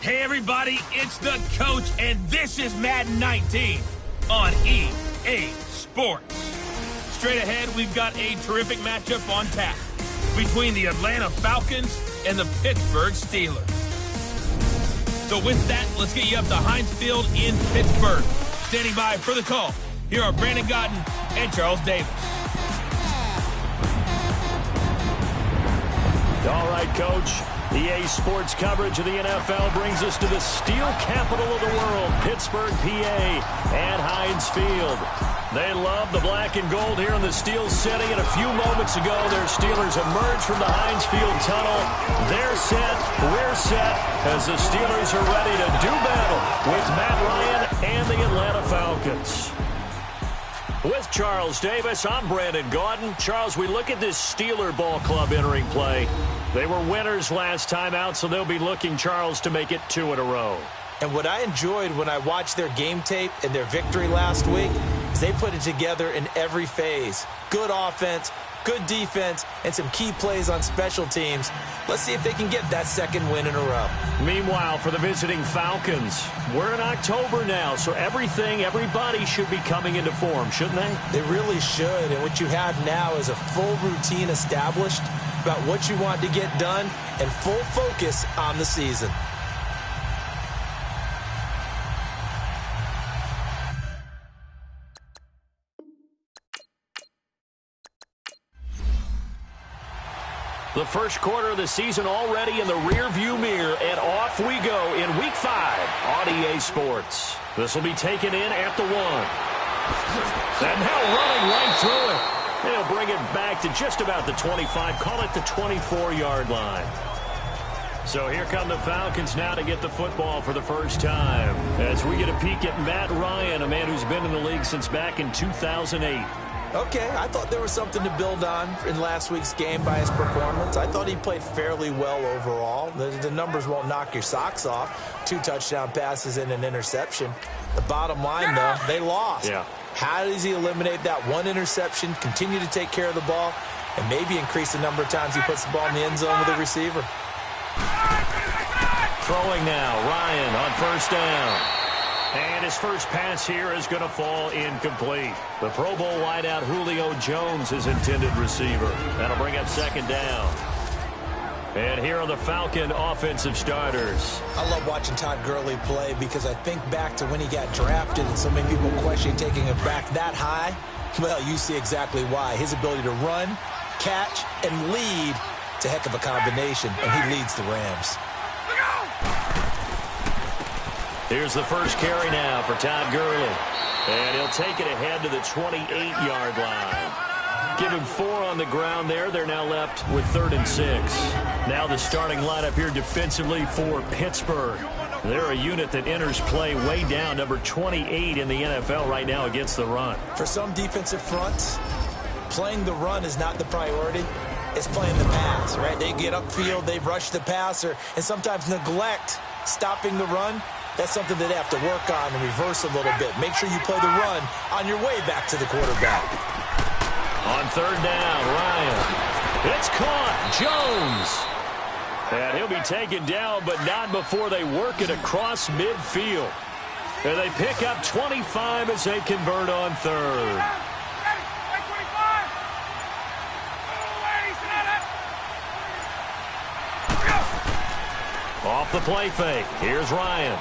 Hey everybody, it's the coach, and this is Madden 19 on EA Sports. Straight ahead, we've got a terrific matchup on tap between the Atlanta Falcons and the Pittsburgh Steelers. So with that, let's get you up to Heinz Field in Pittsburgh. Standing by for the call, here are Brandon Godden and Charles Davis. All right, Coach. EA Sports coverage of the NFL brings us to the steel capital of the world, Pittsburgh, PA, and Heinz Field. They love the black and gold here in the Steel City, and a few moments ago, their Steelers emerged from the Heinz Field tunnel. They're set, we're set, as the Steelers are ready to do battle with Matt Ryan and the Atlanta Falcons. With Charles Davis, I'm Brandon Gaudin. Charles, we look at this Steeler ball club entering play. They were winners last time out, so they'll be looking, Charles, to make it 2 in a row. And what I enjoyed when I watched their game tape and their victory last week is they put it together in every phase. Good offense, good defense, and some key plays on special teams. Let's see if they can get that second win in a row. Meanwhile, for the visiting Falcons, we're in October now, so everybody should be coming into form, shouldn't they? They really should, and what you have now is a full routine established about what you want to get done and full focus on the season. The first quarter of the season already in the rearview mirror, and off we go in Week 5 on EA Sports. This will be taken in at the 1. And now running right through it. They'll bring it back to just about the 25, call it the 24-yard line. So here come the Falcons now to get the football for the first time, as we get a peek at Matt Ryan, a man who's been in the league since back in 2008. Okay, I thought there was something to build on in last week's game by his performance. I thought he played fairly well overall. The numbers won't knock your socks off. 2 touchdown passes and an interception. The bottom line, though, they lost. Yeah. How does he eliminate that one interception, continue to take care of the ball, and maybe increase the number of times he puts the ball in the end zone with a receiver? Throwing now, Ryan on first down. And his first pass here is going to fall incomplete. The Pro Bowl wideout Julio Jones is intended receiver. That'll bring up second down. And here are the Falcon offensive starters. I love watching Todd Gurley play because I think back to when he got drafted and so many people question taking him back that high. Well, you see exactly why. His ability to run, catch, and lead, it's a heck of a combination, and he leads the Rams. Here's the first carry now for Todd Gurley. And he'll take it ahead to the 28-yard line. Give him 4 on the ground there. They're now left with 3rd and 6. Now the starting lineup here defensively for Pittsburgh. They're a unit that enters play way down, number 28 in the NFL right now against the run. For some defensive fronts, playing the run is not the priority. It's playing the pass, right? They get upfield, they rush the passer, and sometimes neglect stopping the run. That's something that they have to work on and reverse a little bit. Make sure you play the run on your way back to the quarterback. On third down, Ryan. It's caught. Jones. And he'll be taken down, but not before they work it across midfield. And they pick up 25 as they convert on third. Off the play fake. Here's Ryan.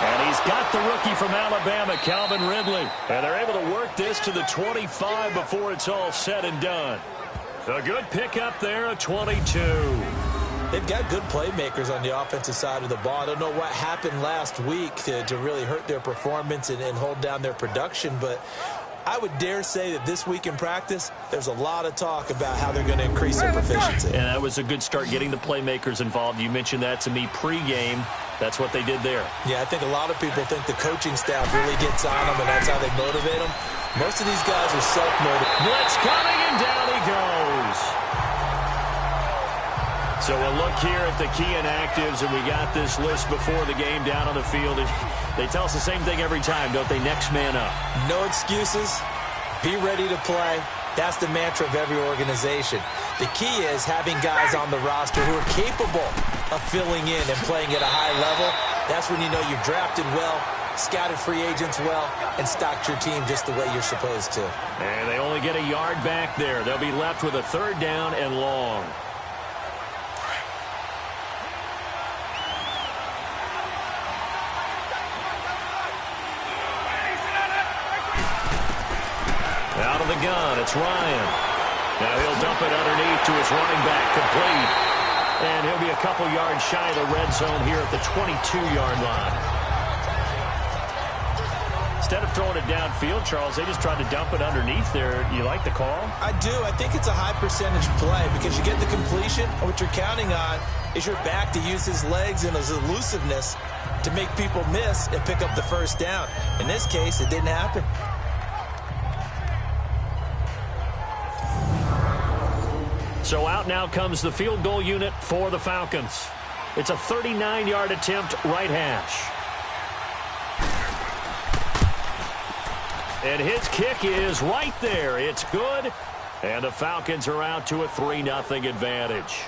And he's got the rookie from Alabama, Calvin Ridley. And they're able to work this to the 25 before it's all said and done. A good pickup there, a 22. They've got good playmakers on the offensive side of the ball. I don't know what happened last week to really hurt their performance and hold down their production, but I would dare say that this week in practice, there's a lot of talk about how they're going to increase their proficiency. And that was a good start getting the playmakers involved. You mentioned that to me pregame. That's what they did there. Yeah, I think a lot of people think the coaching staff really gets on them, and that's how they motivate them. Most of these guys are self-motivated. Blitz coming, and down he goes. So we'll look here at the key inactives, and we got this list before the game down on the field. They tell us the same thing every time, don't they? Next man up. No excuses. Be ready to play. That's the mantra of every organization. The key is having guys on the roster who are capable of filling in and playing at a high level, that's when you know you've drafted well, scouted free agents well, and stocked your team just the way you're supposed to. And they only get a yard back there. They'll be left with a 3rd down and long. Out of the gun, it's Ryan. Now he'll dump it underneath to his running back, complete. And he'll be a couple yards shy of the red zone here at the 22-yard line. Instead of throwing it downfield, Charles, they just tried to dump it underneath there. You like the call? I do. I think it's a high percentage play because you get the completion, and what you're counting on is your back to use his legs and his elusiveness to make people miss and pick up the 1st down. In this case, it didn't happen. So out now comes the field goal unit for the Falcons. It's a 39-yard attempt, right hash. And his kick is right there. It's good. And the Falcons are out to a 3-0 advantage.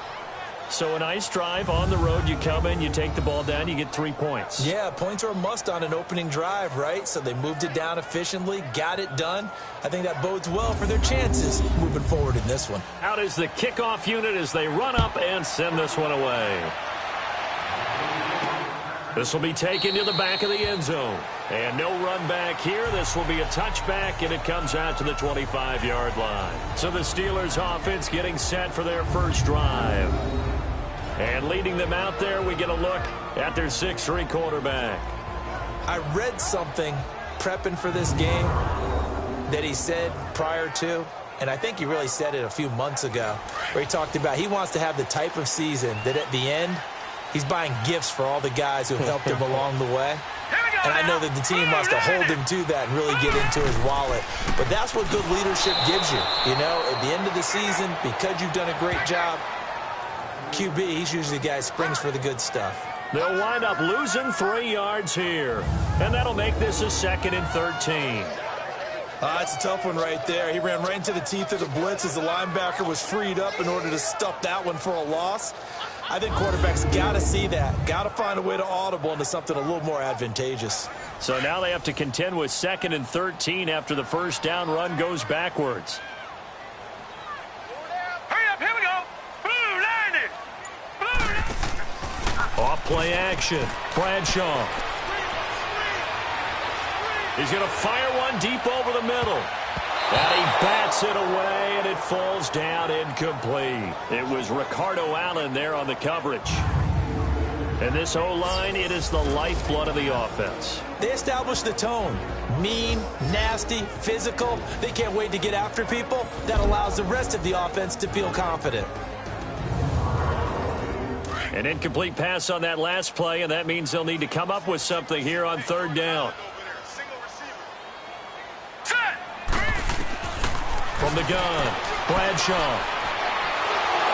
So a nice drive on the road. You come in, you take the ball down, you get 3 points. Yeah, points are a must on an opening drive, right? So they moved it down efficiently, got it done. I think that bodes well for their chances moving forward in this one. Out is the kickoff unit as they run up and send this one away. This will be taken to the back of the end zone. And no run back here. This will be a touchback, and it comes out to the 25-yard line. So the Steelers offense getting set for their first drive. And leading them out there, we get a look at their 6'3" quarterback. I read something prepping for this game that he said prior to, and I think he really said it a few months ago, where he talked about he wants to have the type of season that at the end, he's buying gifts for all the guys who have helped him along the way. And I know that the team wants to hold him to that and really get into his wallet. But that's what good leadership gives you. You know, at the end of the season, because you've done a great job, QB, he's usually the guy who springs for the good stuff. They'll wind up losing 3 yards here. And that'll make this a 2nd and 13. It's a tough one right there. He ran right into the teeth of the blitz as the linebacker was freed up in order to stuff that one for a loss. I think quarterbacks got to see that. Got to find a way to audible into something a little more advantageous. So now they have to contend with 2nd and 13 after the 1st down run goes backwards. Hurry up, here we go. Blue line it. Off play action. Bradshaw. He's going to fire one deep over the middle. And he bats it away, and it falls down incomplete. It was Ricardo Allen there on the coverage. And this O-line, it is the lifeblood of the offense. They established the tone. Mean, nasty, physical. They can't wait to get after people. That allows the rest of the offense to feel confident. An incomplete pass on that last play, and that means they'll need to come up with something here on 3rd down. From the gun, Bradshaw.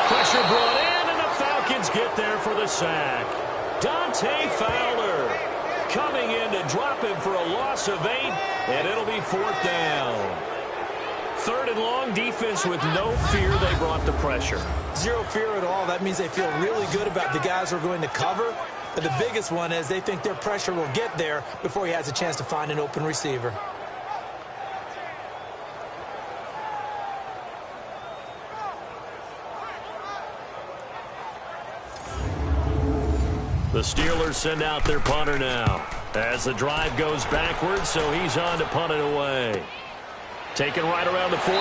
Pressure brought in, and the Falcons get there for the sack. Dante Fowler coming in to drop him for a loss of 8, and it'll be 4th down. 3rd and long, defense with no fear. They brought the pressure. Zero fear at all. That means they feel really good about the guys who are going to cover. But the biggest one is they think their pressure will get there before he has a chance to find an open receiver. The Steelers send out their punter now as the drive goes backwards, so he's on to punt it away. Taken right around the 44.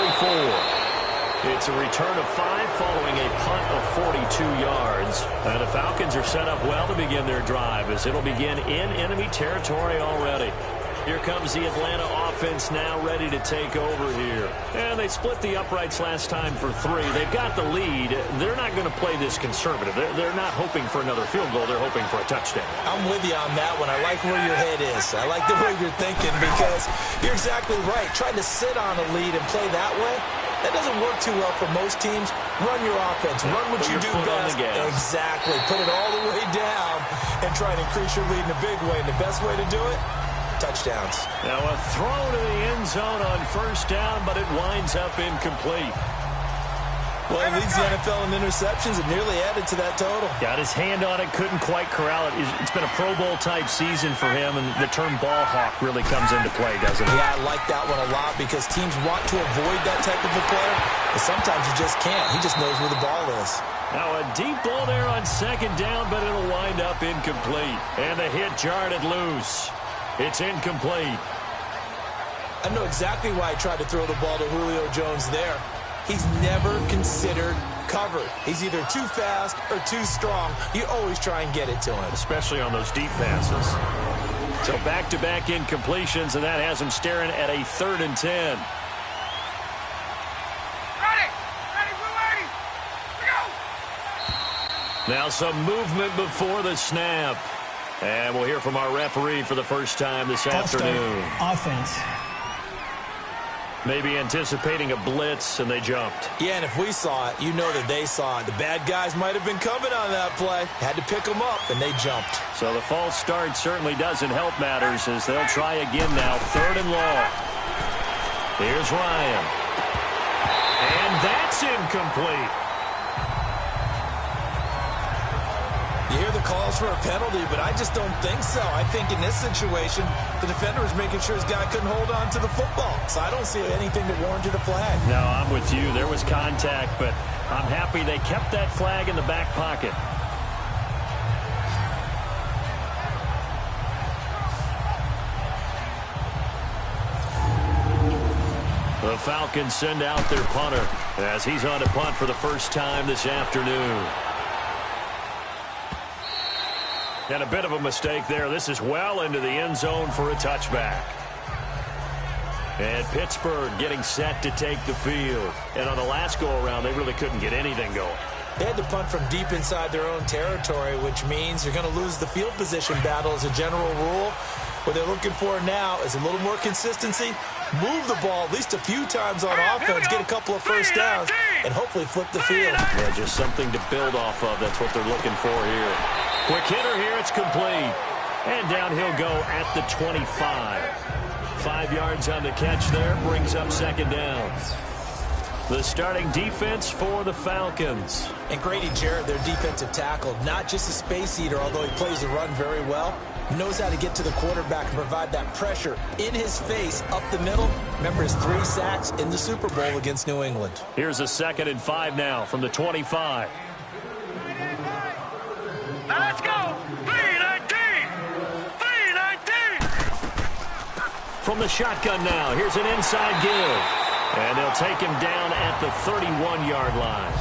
It's a return of 5 following a punt of 42 yards. And the Falcons are set up well to begin their drive as it'll begin in enemy territory already. Here comes the Atlanta offense now ready to take over here. And they split the uprights last time for 3. They've got the lead. They're not going to play this conservative. They're not hoping for another field goal. They're hoping for a touchdown. I'm with you on that one. I like where your head is. I like the way you're thinking because you're exactly right. Trying to sit on a lead and play that way, that doesn't work too well for most teams. Run your offense. Run what you do best. Exactly. Put it all the way down and try and increase your lead in a big way. And the best way to do it, touchdowns. Now a throw to the end zone on 1st down, but it winds up incomplete. Well, he leads the NFL in interceptions and nearly added to that total. Got his hand on it, couldn't quite corral it. It's been a Pro Bowl-type season for him, and the term ball hawk really comes into play, doesn't it? Yeah, I like that one a lot because teams want to avoid that type of a player, but sometimes you just can't. He just knows where the ball is. Now a deep ball there on second down, but it'll wind up incomplete. And the hit jarred it loose. It's incomplete. I know exactly why he tried to throw the ball to Julio Jones there. He's never considered covered. He's either too fast or too strong. You always try and get it to him. Especially on those deep passes. So back-to-back incompletions, and that has him staring at a 3rd and 10. Ready, we're ready. We go. Now some movement before the snap. And we'll hear from our referee for the first time this afternoon. Offense. Maybe anticipating a blitz, and they jumped. Yeah, and if we saw it, you know that they saw it. The bad guys might have been coming on that play. Had to pick them up, and they jumped. So the false start certainly doesn't help matters as they'll try again now. 3rd and long. Here's Ryan. And that's incomplete. You hear the calls for a penalty, but I just don't think so. I think in this situation, the defender was making sure his guy couldn't hold on to the football. So I don't see anything that warranted a flag. No, I'm with you. There was contact, but I'm happy they kept that flag in the back pocket. The Falcons send out their punter as he's on to punt for the first time this afternoon. And a bit of a mistake there. This is well into the end zone for a touchback. And Pittsburgh getting set to take the field. And on the last go-around, they really couldn't get anything going. They had to punt from deep inside their own territory, which means you're going to lose the field position battle as a general rule. What they're looking for now is a little more consistency, move the ball at least a few times on offense, get a couple of first downs, and hopefully flip the field. Yeah, just something to build off of. That's what they're looking for here. Quick hitter here. It's complete. And down he'll go at the 25. 5 yards on the catch there. Brings up 2nd down. The starting defense for the Falcons. And Grady Jarrett, their defensive tackle, not just a space eater, although he plays the run very well, knows how to get to the quarterback and provide that pressure in his face up the middle. Remember his 3 sacks in the Super Bowl against New England. Here's a 2nd and 5 now from the 25. Now let's go. 3-19. 3-19. From the shotgun now, here's an inside give. And they'll take him down at the 31-yard line.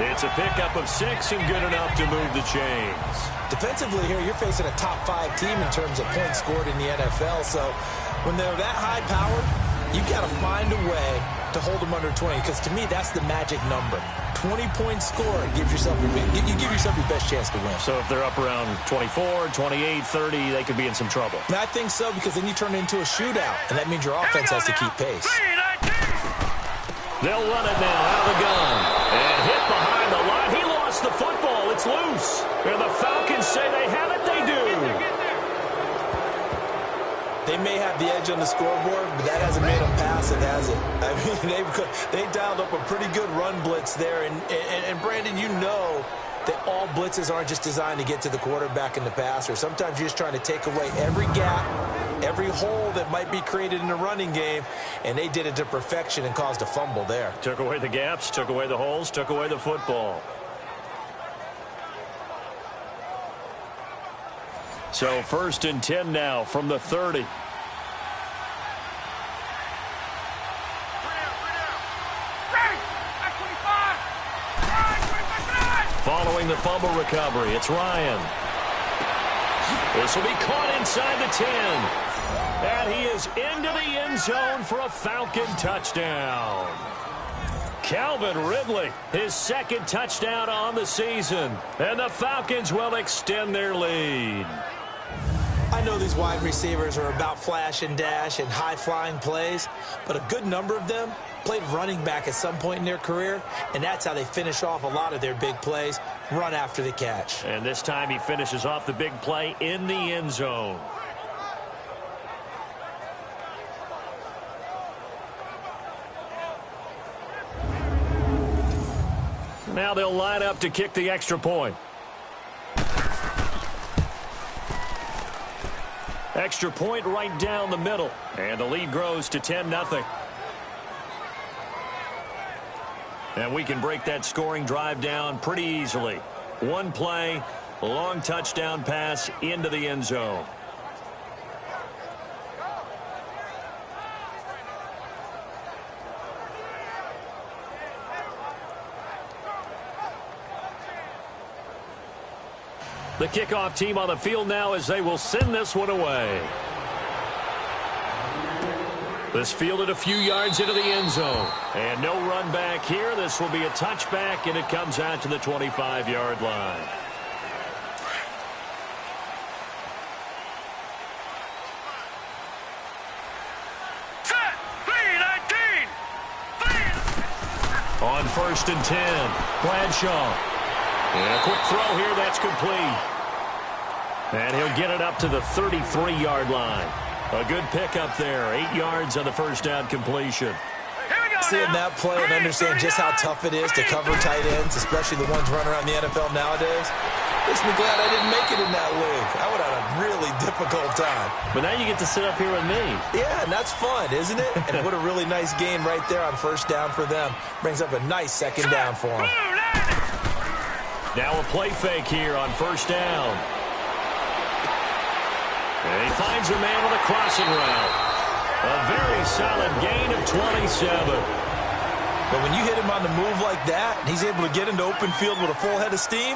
It's a pickup of 6 and good enough to move the chains. Defensively here, you're facing a top 5 team in terms of points scored in the NFL. So when they're that high-powered, you've got to find a way to hold them under 20. Because to me, that's the magic number. 20 points scored gives yourself you give yourself your best chance to win. So if they're up around 24, 28, 30, they could be in some trouble. And I think so, because then you turn it into a shootout, and that means your offense has to keep pace. They'll run it now out of the gun. And hit behind the line. He lost the football. It's loose. And the Falcons say they have it. They do. They may have the edge on the scoreboard, but that hasn't made them pass it, has it? I mean, they dialed up a pretty good run blitz there. And Brandon, you know that all blitzes aren't just designed to get to the quarterback and the passer. Sometimes you're just trying to take away every gap, every hole that might be created in the running game, and they did it to perfection and caused a fumble there. Took away the gaps, took away the holes, took away the football. So 1st and 10 now from the 30. Following the fumble recovery, it's Ryan. This will be caught inside the 10. And he is into the end zone for a Falcon touchdown. Calvin Ridley, his 2nd touchdown on the season. And the Falcons will extend their lead. I know these wide receivers are about flash and dash and high-flying plays, but a good number of them played running back at some point in their career, and that's how they finish off a lot of their big plays, run after the catch. And this time he finishes off the big play in the end zone. Now they'll line up to kick the extra point. Extra point right down the middle. And the lead grows to 10-0. And we can break that scoring drive down pretty easily. One play, a long touchdown pass into the end zone. The kickoff team on the field now as they will send this one away. This fielded a few yards into the end zone. And no run back here. This will be a touchback, and it comes out to the 25-yard line. Set. 3-19. On 1st and 10, Bradshaw. And a quick throw here, that's complete. And he'll get it up to the 33-yard line. A good pickup there, 8 yards on the first down completion. Seeing that play and understand just how tough it is to cover tight ends, especially the ones running around the NFL nowadays, makes me glad I didn't make it in that league. I would have had a really difficult time. But now you get to sit up here with me. Yeah, and that's fun, isn't it? And what a really nice game right there on 1st down for them. Brings up a nice 2nd down for them. Now a play fake here on 1st down. And he finds a man on the crossing route. A very solid gain of 27. But when you hit him on the move like that, and he's able to get into open field with a full head of steam,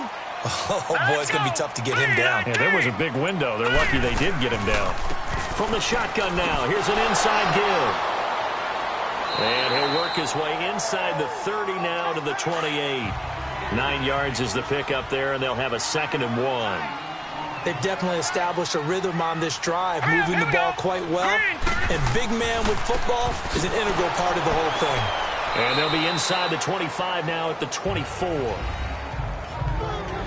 oh, boy, it's going to be tough to get him down. Yeah, there was a big window. They're lucky they did get him down. From the shotgun now, here's an inside give. And he'll work his way inside the 30 now to the 28. 9 yards is the pickup there, and they'll have a 2nd and 1. They've definitely established a rhythm on this drive, moving the ball quite well. And big man with football is an integral part of the whole thing. And they'll be inside the 25 now at the 24.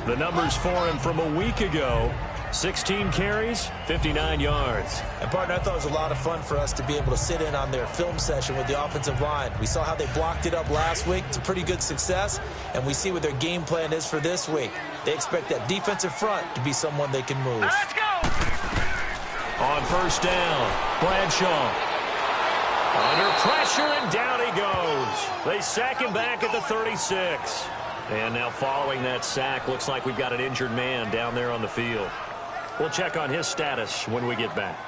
The numbers for him from a week ago, 16 carries, 59 yards. And, partner, I thought it was a lot of fun for us to be able to sit in on their film session with the offensive line. We saw how they blocked it up last week. It's a pretty good success, and we see what their game plan is for this week. They expect that defensive front to be someone they can move. Let's go. On 1st down, Bradshaw. Under pressure, and down he goes. They sack him back at the 36. And now following that sack, looks like we've got an injured man down there on the field. We'll check on his status when we get back.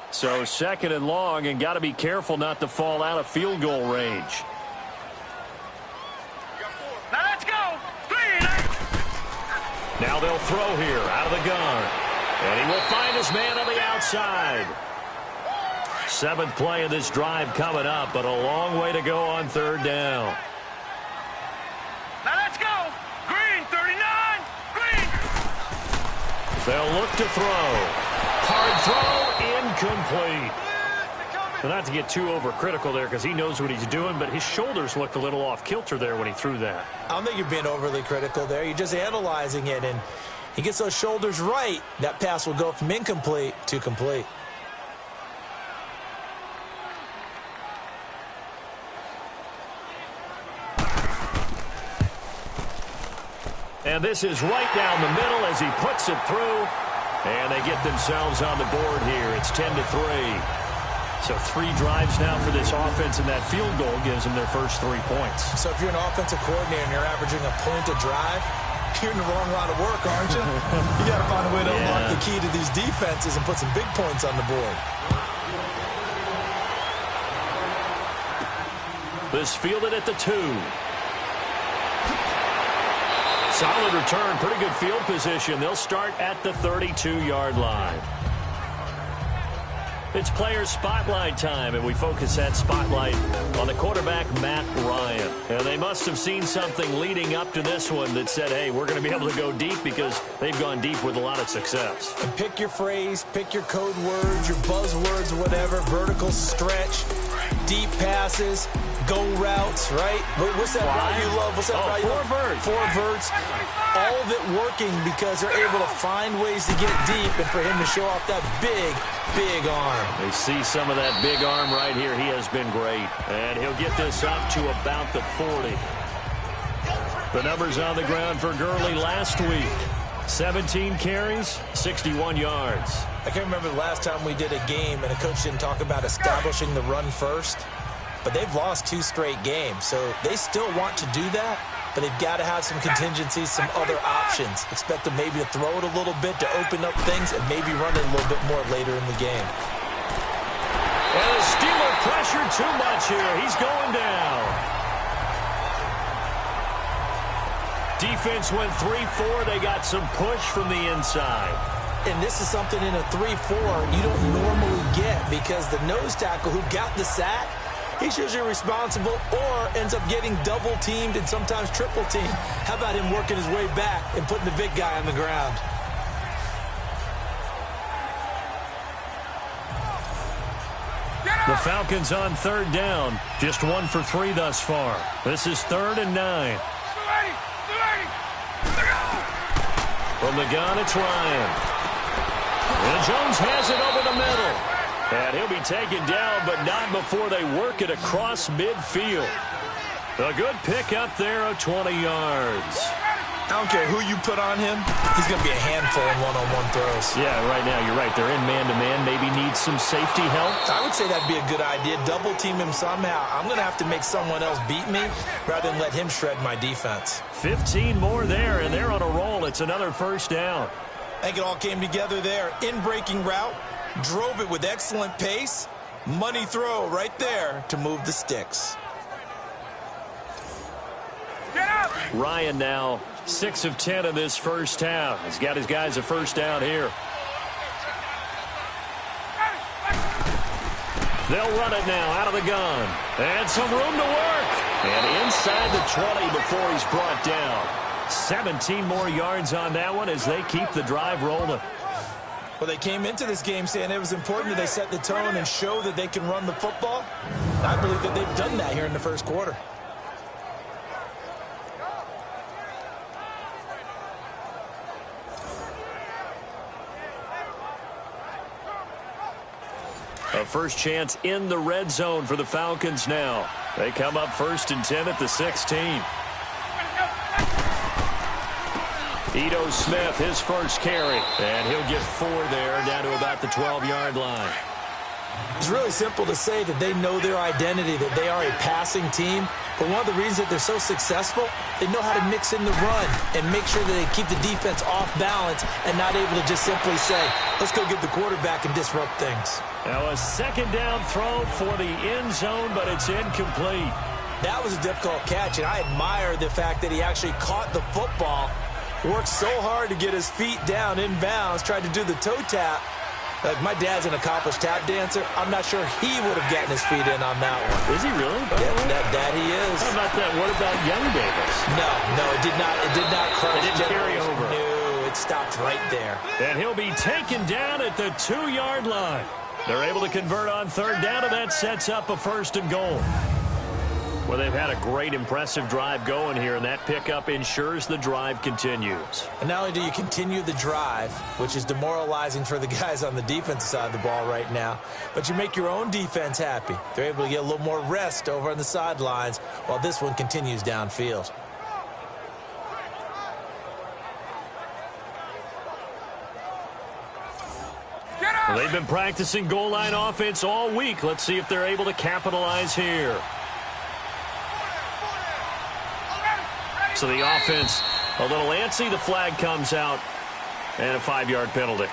So 2nd and long, and got to be careful not to fall out of field goal range. Now let's go. 3-19. Now they'll throw here out of the gun. And he will find his man on the outside. 7th play of this drive coming up, but a long way to go on 3rd down. Now let's go. Green, 39. Green. They'll look to throw. Hard throw, incomplete. Well, not to get too overcritical there because he knows what he's doing, but his shoulders looked a little off kilter there when he threw that. I don't think you're being overly critical there. You're just analyzing it, and he gets those shoulders right. That pass will go from incomplete to complete. And this is right down the middle as he puts it through. And they get themselves on the board here. It's 10-3. So 3 drives now for this offense, and that field goal gives them their first 3 points. So if you're an offensive coordinator and you're averaging a point a drive, you're in the wrong line of work, aren't you? You got to find a way to unlock the key to these defenses and put some big points on the board. This fielded at the 2. Solid return, pretty good field position. They'll start at the 32-yard line. It's player spotlight time, and we focus that spotlight on the quarterback, Matt Ryan. And they must have seen something leading up to this one that said, hey, we're going to be able to go deep because they've gone deep with a lot of success. And pick your phrase, pick your code words, your buzzwords, whatever, vertical stretch, deep passes, go routes, right? What's that route you love? What's that route you love? Four verts. All of it working because they're able to find ways to get deep and for him to show off that big, big arm. They see some of that big arm right here. He has been great. And he'll get this up to about the 40. The numbers on the ground for Gurley last week. 17 carries, 61 yards. I can't remember the last time we did a game and a coach didn't talk about establishing the run first. But they've lost 2 straight games, so they still want to do that. But they've got to have some contingencies, some other options. Expect them maybe to throw it a little bit to open up things and maybe run it a little bit more later in the game. And the Steelers pressure too much here. He's going down. Defense went 3-4. They got some push from the inside. And this is something in a 3-4 you don't normally get because the nose tackle who got the sack, he's usually responsible or ends up getting double-teamed and sometimes triple-teamed. How about him working his way back and putting the big guy on the ground? The Falcons on 3rd down. Just 1 for 3 thus far. This is 3rd and 9. From the gun, it's Ryan. And Jones has it over the middle. And he'll be taken down, but not before they work it across midfield. A good pick up there of 20 yards. I don't care who you put on him. He's going to be a handful in one-on-one throws. Yeah, right now you're right. They're in man-to-man. Maybe need some safety help. I would say that'd be a good idea. Double team him somehow. I'm going to have to make someone else beat me rather than let him shred my defense. 15 more there, and they're on a roll. It's another 1st down. I think it all came together there. In-breaking route. Drove it with excellent pace. Money throw right there to move the sticks. Ryan now 6 of 10 in this first half. He's got his guys a 1st down here. They'll run it now out of the gun. And some room to work. And inside the 20 before he's brought down. 17 more yards on that one as they keep the drive rolling. Well, they came into this game saying it was important that they set the tone and show that they can run the football. I believe that they've done that here in the first quarter. A first chance in the red zone for the Falcons now. They come up 1st and 10 at the 16. Ito Smith, his first carry. And he'll get 4 there, down to about the 12-yard line. It's really simple to say that they know their identity, that they are a passing team. But one of the reasons that they're so successful, they know how to mix in the run and make sure that they keep the defense off balance and not able to just simply say, let's go get the quarterback and disrupt things. Now a 2nd down throw for the end zone, but it's incomplete. That was a difficult catch, and I admire the fact that he actually caught the football, worked so hard to get his feet down in bounds, tried to do the toe tap. Like, my dad's an accomplished tap dancer. I'm not sure he would have gotten his feet in on that one. Is he really? Yeah, that he is. How about that? What about Young Davis? No, it did not. It did not crush. It didn't carry over. No, it stopped right there. And he'll be taken down at the 2-yard line. They're able to convert on 3rd down, and that sets up a 1st and goal. Well, they've had a great, impressive drive going here, and that pickup ensures the drive continues. And not only do you continue the drive, which is demoralizing for the guys on the defensive side of the ball right now, but you make your own defense happy. They're able to get a little more rest over on the sidelines while this one continues downfield. Well, they've been practicing goal line offense all week. Let's see if they're able to capitalize here. So the offense a little antsy. The flag comes out and a 5-yard penalty.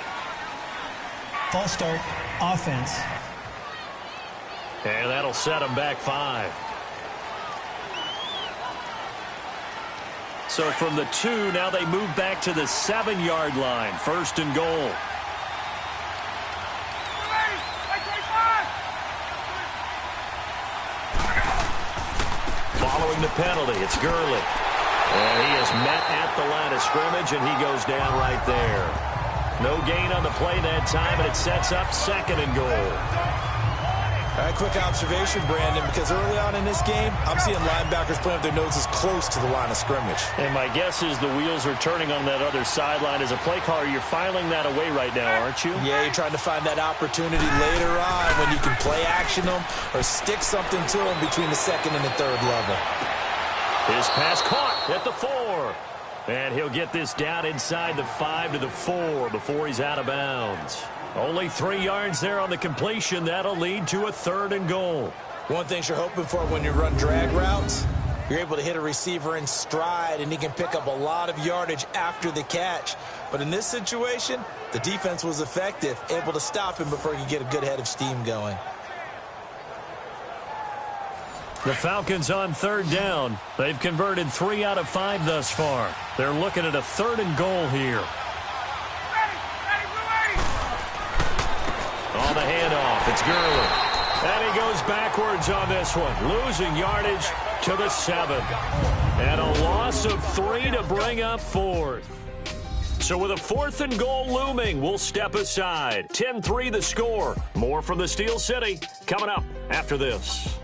False start, offense. And that'll set them back 5. So from the 2, now they move back to the 7-yard line. 1st and goal. Following the penalty, it's Gurley. And he is met at the line of scrimmage, and he goes down right there. No gain on the play that time, and it sets up 2nd and goal. All right, quick observation, Brandon, because early on in this game, I'm seeing linebackers playing with their noses close to the line of scrimmage. And my guess is the wheels are turning on that other sideline. As a play caller, you're filing that away right now, aren't you? Yeah, you're trying to find that opportunity later on when you can play action them or stick something to them between the second and the third level. His pass caught at the 4. And he'll get this down inside the 5 to the 4 before he's out of bounds. Only 3 yards there on the completion. That'll lead to a 3rd and goal. One thing you're hoping for when you run drag routes, you're able to hit a receiver in stride, and he can pick up a lot of yardage after the catch. But in this situation, the defense was effective, able to stop him before he could get a good head of steam going. The Falcons on 3rd down. They've converted 3 out of 5 thus far. They're looking at a 3rd and goal here. On the handoff, it's Gurley. And he goes backwards on this one, losing yardage to the 7. And a loss of 3 to bring up 4th. So with a 4th and goal looming, we'll step aside. 10-3 the score. More from the Steel City coming up after this.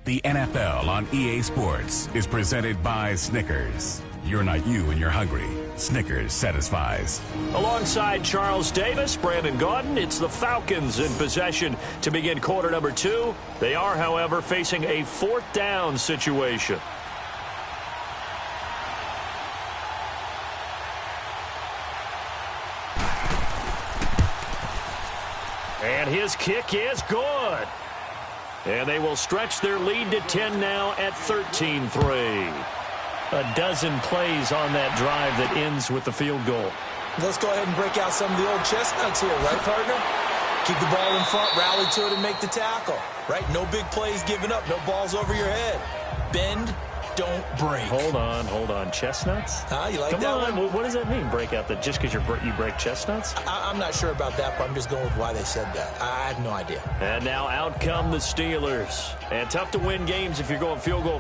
The NFL on EA Sports is presented by Snickers. You're not you when you're hungry. Snickers satisfies. Alongside Charles Davis, Brandon Gaudin, it's the Falcons in possession to begin quarter number 2. They are, however, facing a 4th down situation. And his kick is good. And they will stretch their lead to 10 now at 13-3. A dozen plays on that drive that ends with the field goal. Let's go ahead and break out some of the old chestnuts here, right, partner? Keep the ball in front, rally to it, and make the tackle, right? No big plays given up, no balls over your head. Bend, don't break. Hold on. Chestnuts? You like Come that on. one? What does that mean, break out? That just because you break chestnuts? I'm not sure about that, but I'm just going with why they said that. I have no idea. And now out come the Steelers. And tough to win games if you're going field goal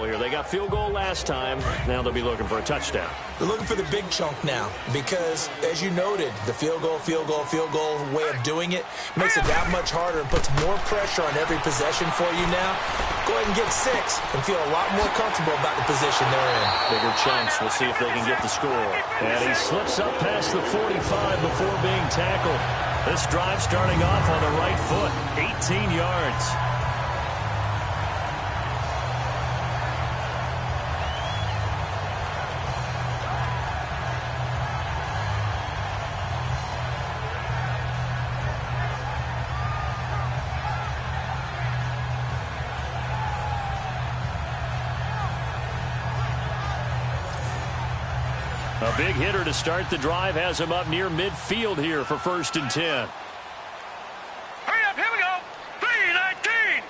here. They got field goal last time. Now they'll be looking for a touchdown. They're looking for the big chunk now because, as you noted, the field goal way of doing it makes it that much harder and puts more pressure on every possession for you now. Go ahead and get 6 and feel a lot more comfortable about the position they're in. Bigger chunks. We'll see if they can get the score. And he slips up past the 45 before being tackled. This drive starting off on the right foot. 18 yards. A big hitter to start the drive has him up near midfield here for 1st and 10. Hurry up, here we go. 3-19.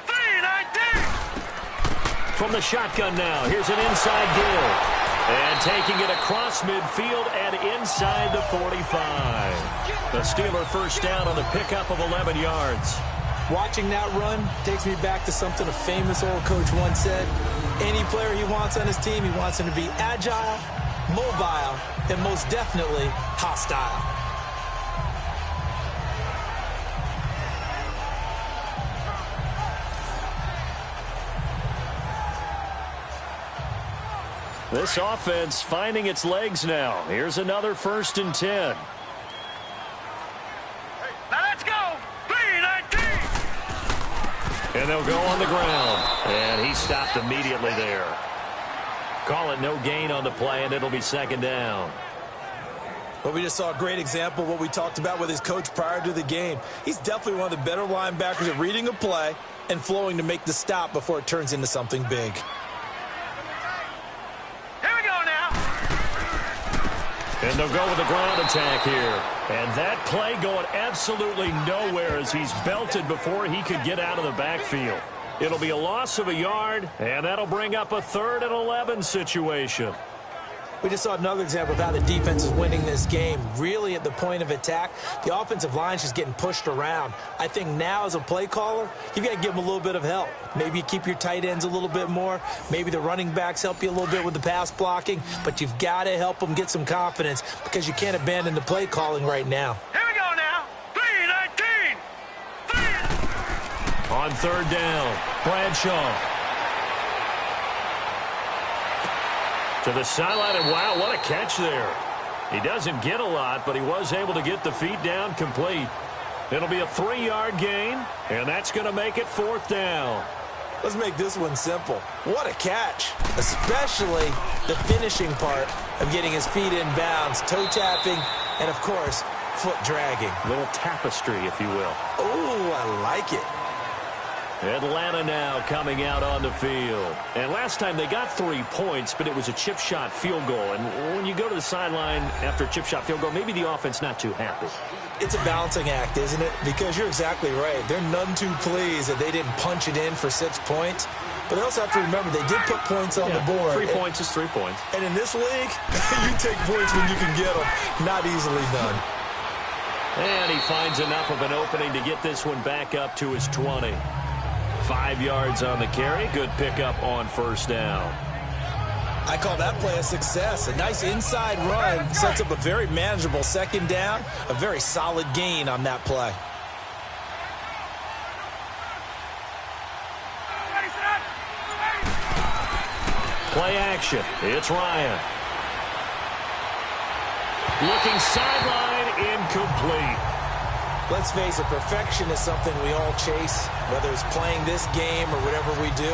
3-19. From the shotgun now, here's an inside deal. And taking it across midfield and inside the 45. The Steeler 1st down on the pickup of 11 yards. Watching that run takes me back to something a famous old coach once said. Any player he wants on his team, he wants him to be agile, mobile, and most definitely hostile. This offense finding its legs now. Here's another 1st and 10. Now let's go. 3-19. And they'll go on the ground. And he stopped immediately there. Call it no gain on the play, and it'll be 2nd down. Well, we just saw a great example of what we talked about with his coach prior to the game. He's definitely one of the better linebackers at reading a play and flowing to make the stop before it turns into something big. Here we go now. And they'll go with the ground attack here. And that play going absolutely nowhere as he's belted before he could get out of the backfield. It'll be a loss of a yard, and that'll bring up a 3rd and 11 situation. We just saw another example of how the defense is winning this game. Really at the point of attack, the offensive line's just getting pushed around. I think now as a play caller, you've got to give them a little bit of help. Maybe you keep your tight ends a little bit more. Maybe the running backs help you a little bit with the pass blocking. But you've got to help them get some confidence because you can't abandon the play calling right now. Here we go now. 3-19. On third down, Bradshaw. To the sideline, and wow, what a catch there. He doesn't get a lot, but he was able to get the feet down complete. It'll be a 3-yard gain, and that's going to make it fourth down. Let's make this one simple. What a catch, especially the finishing part of getting his feet in bounds, toe tapping, and, of course, foot dragging. A little tapestry, if you will. Oh, I like it. Atlanta now coming out on the field. And last time they got 3 points, but it was a chip shot field goal. And when you go to the sideline after a chip shot field goal, maybe the offense not too happy. It's a balancing act, isn't it? Because you're exactly right. They're none too pleased that they didn't punch it in for 6 points. But they also have to remember they did put points on the board. 3 points is 3 points. And in this league, you take points when you can get them. Not easily done. And he finds enough of an opening to get this one back up to his 20. 5 yards on the carry. Good pickup on first down. I call that play a success. A nice inside run sets up a very manageable second down. A very solid gain on that play. Play action. It's Ryan. Looking sideline, incomplete. Let's face it, perfection is something we all chase, whether it's playing this game or whatever we do.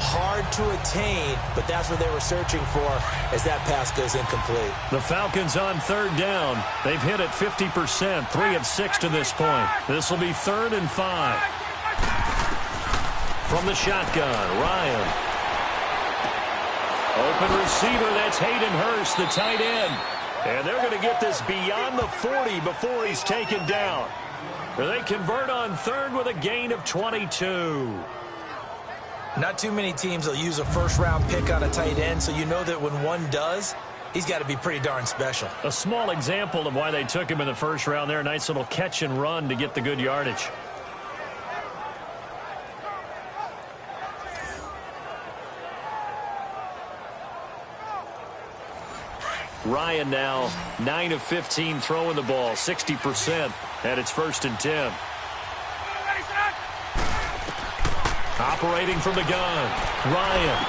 Hard to attain, but that's what they were searching for as that pass goes incomplete. The Falcons on third down. They've hit it 50%, 3 of 6 to this point. This will be 3rd and 5. From the shotgun, Ryan. Open receiver, that's Hayden Hurst, the tight end. And they're going to get this beyond the 40 before he's taken down. They convert on third with a gain of 22. Not too many teams will use a first-round pick on a tight end, so you know that when one does, he's got to be pretty darn special. A small example of why they took him in the first round there. A nice little catch and run to get the good yardage. Ryan now 9 of 15 throwing the ball, 60%, and it's 1st and 10. Operating from the gun, Ryan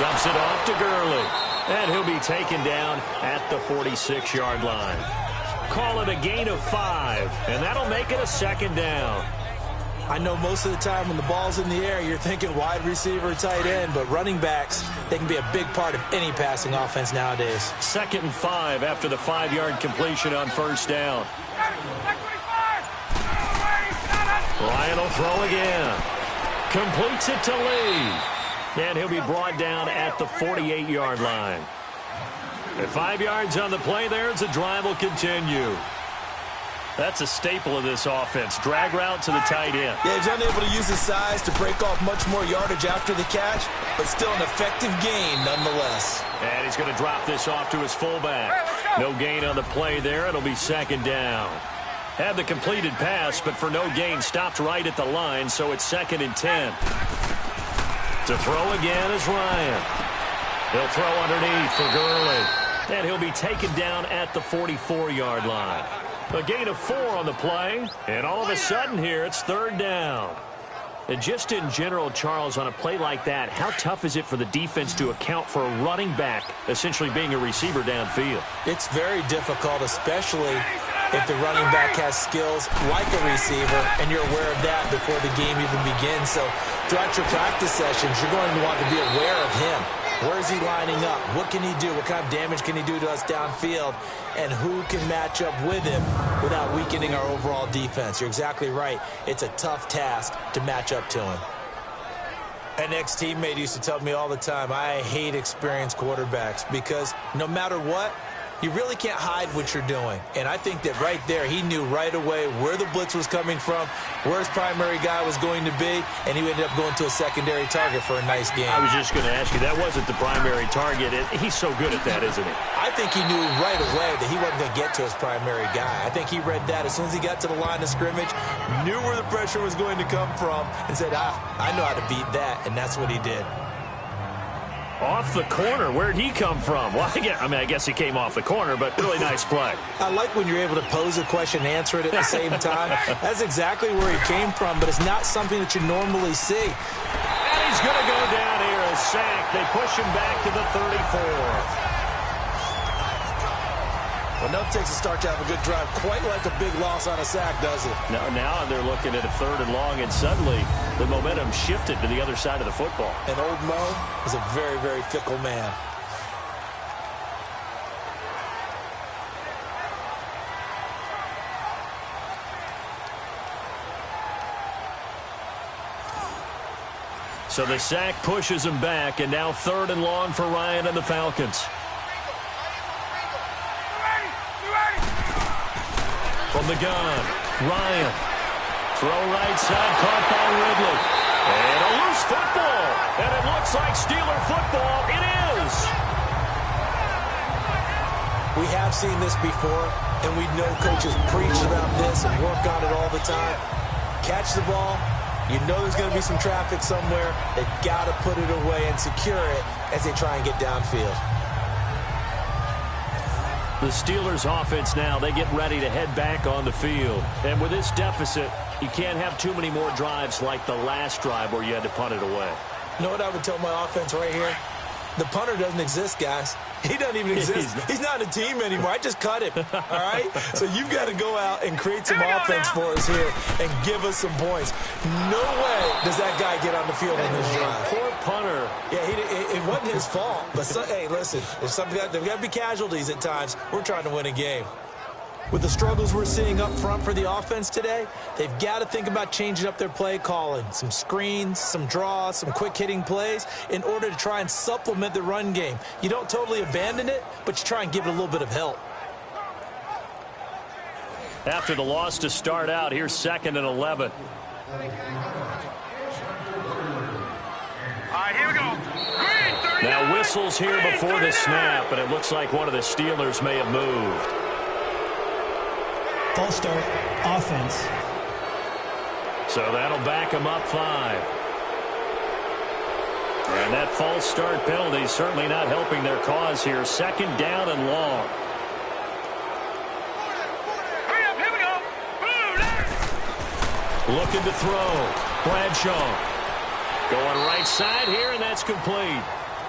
dumps it off to Gurley, and he'll be taken down at the 46-yard line. Call it a gain of 5, and that'll make it a 2nd down. I know most of the time when the ball's in the air, you're thinking wide receiver, tight end, but running backs, they can be a big part of any passing offense nowadays. 2nd and 5 after the 5-yard completion on first down. Ryan will throw again. Completes it to Lee. And he'll be brought down at the 48-yard line. At 5 yards on the play there, the drive will continue. That's a staple of this offense. Drag route to the tight end. Yeah, he's unable to use his size to break off much more yardage after the catch, but still an effective gain nonetheless. And he's going to drop this off to his fullback. No gain on the play there. It'll be 2nd down. Had the completed pass, but for no gain, stopped right at the line, so it's 2nd and 10. To throw again is Ryan. He'll throw underneath for Gurley. And he'll be taken down at the 44-yard line. A gain of 4 on the play, and all of a sudden here, it's 3rd down. And just in general, Charles, on a play like that, how tough is it for the defense to account for a running back essentially being a receiver downfield? It's very difficult, especially if the running back has skills like a receiver, and you're aware of that before the game even begins. So throughout your practice sessions, you're going to want to be aware of him. Where is he lining up? What can he do? What kind of damage can he do to us downfield? And who can match up with him without weakening our overall defense? You're exactly right. It's a tough task to match up to him. An ex-teammate used to tell me all the time, I hate experienced quarterbacks because no matter what, You really can't hide what you're doing. And I think that right there, he knew right away where the blitz was coming from, where his primary guy was going to be, and he ended up going to a secondary target for a nice game. I was just going to ask you, that wasn't the primary target. He's so good at that, isn't he? I think he knew right away that he wasn't going to get to his primary guy. I think he read that as soon as he got to the line of scrimmage, knew where the pressure was going to come from, and said, I know how to beat that, and that's what he did. Off the corner. Where'd he come from? Well, I guess he came off the corner, but really nice play. I like when you're able to pose a question and answer it at the same time. That's exactly where he came from, but it's not something that you normally see. And he's going to go down here, a sack. They push him back to the 34. Well, nothing takes a start to have a good drive, quite like a big loss on a sack, does it? Now they're looking at a 3rd and long, and suddenly the momentum shifted to the other side of the football. And old Mo is a very, very fickle man. So the sack pushes him back, and now 3rd and long for Ryan and the Falcons. From the gun, Ryan. Throw right side, caught by Ridley. And a loose football. And it looks like Steeler football. It is. We have seen this before, and we know coaches preach about this and work on it all the time. Catch the ball. You know there's going to be some traffic somewhere. They've got to put it away and secure it as they try and get downfield. The Steelers offense now, they get ready to head back on the field. And with this deficit, you can't have too many more drives like the last drive where you had to punt it away. You know what I would tell my offense right here? The punter doesn't exist, guys. He doesn't even exist. He's not a team anymore. I just cut him, all right? So you've got to go out and create some offense for us here and give us some points. No way does that guy get on the field on this drive. Poor punter. Yeah, it wasn't his fault. But, hey, listen, there's got to be casualties at times. We're trying to win a game. With the struggles we're seeing up front for the offense today, they've got to think about changing up their play calling. Some screens, some draws, some quick-hitting plays in order to try and supplement the run game. You don't totally abandon it, but you try and give it a little bit of help. After the loss to start out, here's 2nd and 11. All right, here we go. Green, 39. Now whistles here before the snap, and it looks like one of the Steelers may have moved. False start, offense. So that'll back him up 5. And that false start penalty is certainly not helping their cause here. 2nd down and long. Hurry up, here we go. Looking to throw. Bradshaw. Going right side here, and that's complete.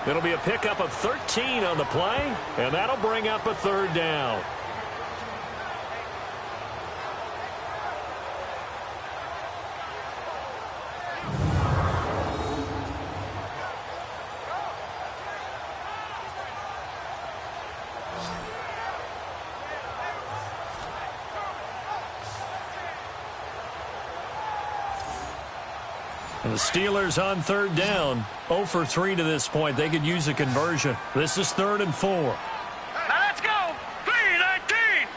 It'll be a pickup of 13 on the play, and that'll bring up a 3rd down. And the Steelers on 3rd down, 0 for 3 to this point. They could use a conversion. This is 3rd and 4. Now let's go. 3-19.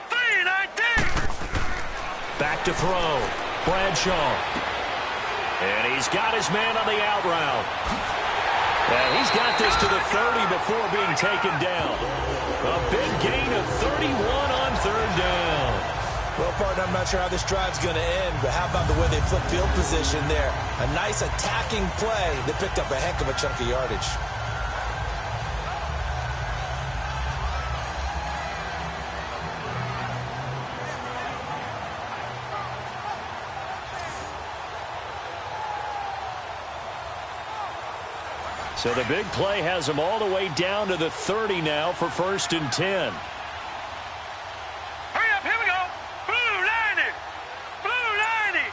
3-19. Back to throw. Bradshaw. And he's got his man on the out route. And he's got this to the 30 before being taken down. A big gain of 31 on 3rd down. Well, partner, I'm not sure how this drive's going to end, but how about the way they flip field position there? A nice attacking play that picked up a heck of a chunk of yardage. So the big play has him all the way down to the 30 now for 1st and 10. Hurry up, here we go. Blue 90. Blue 90.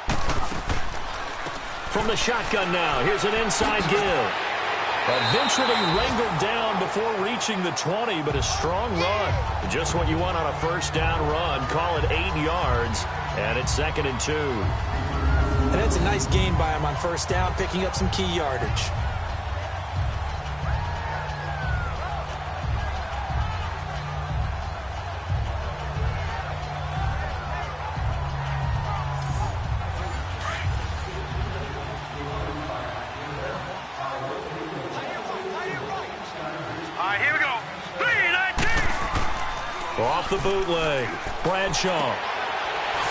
From the shotgun now, here's an inside give. Eventually wrangled down before reaching the 20, but a strong run. Just what you want on a 1st down run. Call it 8 yards, and it's 2nd and 2. And that's a nice gain by him on 1st down, picking up some key yardage. off the bootleg. Bradshaw.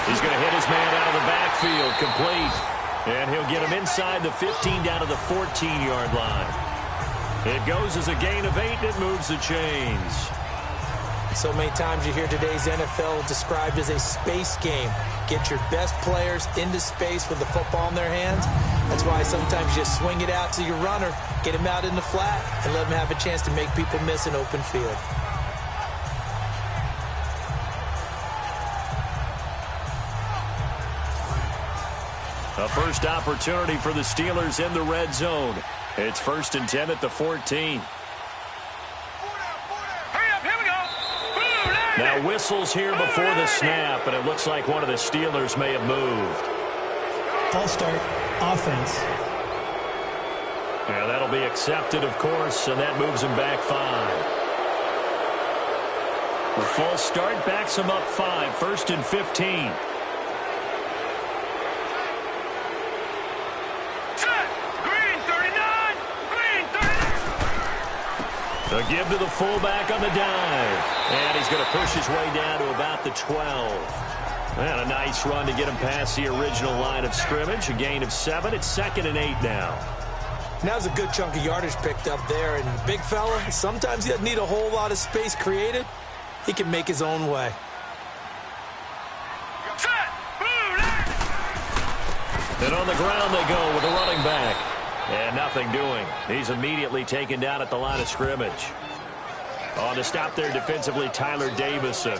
He's going to hit his man out of the backfield. Complete. And he'll get him inside the 15 down to the 14-yard line. It goes as a gain of 8, and it moves the chains. So many times you hear today's NFL described as a space game. Get your best players into space with the football in their hands. That's why sometimes you just swing it out to your runner, get him out in the flat, and let him have a chance to make people miss an open field. A first opportunity for the Steelers in the red zone. It's 1st and 10 at the 14. Now whistles here before the snap, and it looks like one of the Steelers may have moved. False start, offense. Yeah, that'll be accepted, of course, and that moves him back 5. The false start backs him up 5, 1st and 15. A give to the fullback on the dive. And he's going to push his way down to about the 12. And a nice run to get him past the original line of scrimmage. A gain of 7. It's 2nd and 8 now. Now's a good chunk of yardage picked up there. And the big fella, sometimes he doesn't need a whole lot of space created. He can make his own way. And on the ground they go with the running back. And nothing doing. He's immediately taken down at the line of scrimmage. On the stop there defensively, Tyler Davison.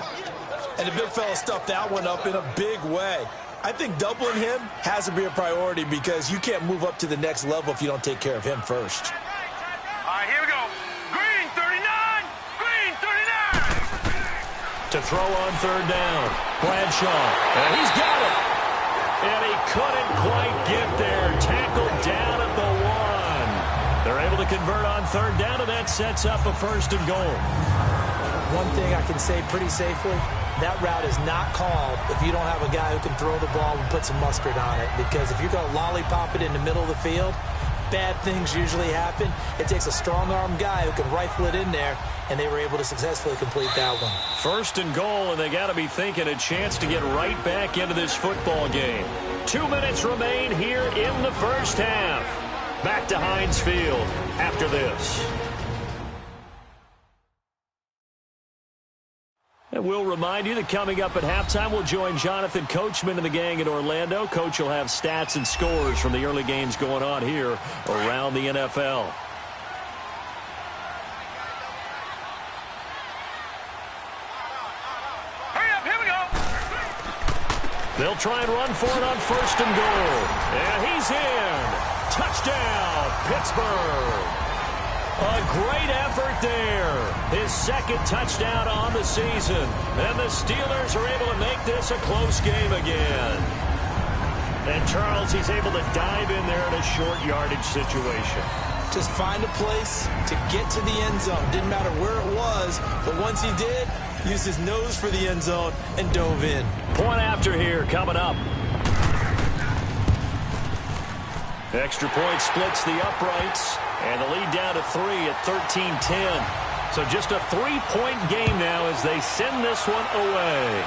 And the big fella stuffed that one up in a big way. I think doubling him has to be a priority because you can't move up to the next level if you don't take care of him first. All right, here we go. Green 39. Green 39. To throw on 3rd down. Bradshaw. And he's got it. And he couldn't quite get there. Tackled down at the 1. They're able to convert on 3rd down, and that sets up a 1st and goal. One thing I can say pretty safely, that route is not called if you don't have a guy who can throw the ball and put some mustard on it. Because if you're going to lollipop it in the middle of the field, bad things usually happen. It takes a strong-arm guy who can rifle it in there, and they were able to successfully complete that one. 1st and goal, and they got to be thinking a chance to get right back into this football game. 2 minutes remain here in the first half. Back to Heinz Field after this. And we'll remind you that coming up at halftime, we'll join Jonathan Coachman and the gang in Orlando. Coach will have stats and scores from the early games going on here around the NFL. Hurry up, here we go. They'll try and run for it on 1st and goal. And he's in. Touchdown, Pittsburgh. A great effort there. His 2nd touchdown on the season. And the Steelers are able to make this a close game again. And Charles, he's able to dive in there in a short yardage situation. Just find a place to get to the end zone. Didn't matter where it was, but once he did, used his nose for the end zone and dove in. Point after here coming up. Extra point splits the uprights, and the lead down to 3 at 13-10. So just a 3-point game now as they send this one away.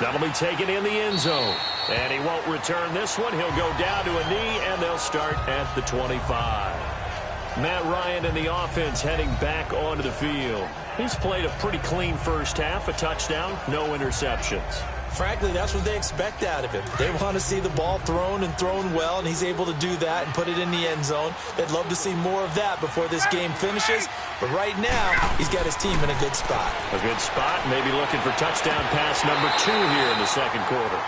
That'll be taken in the end zone. And he won't return this one. He'll go down to a knee, and they'll start at the 25. Matt Ryan and the offense heading back onto the field. He's played a pretty clean first half, a touchdown, no interceptions. Frankly, that's what they expect out of him. They want to see the ball thrown and thrown well, and he's able to do that and put it in the end zone. They'd love to see more of that before this game finishes. But right now, he's got his team in a good spot. A good spot, maybe looking for touchdown pass number 2 here in the 2nd quarter.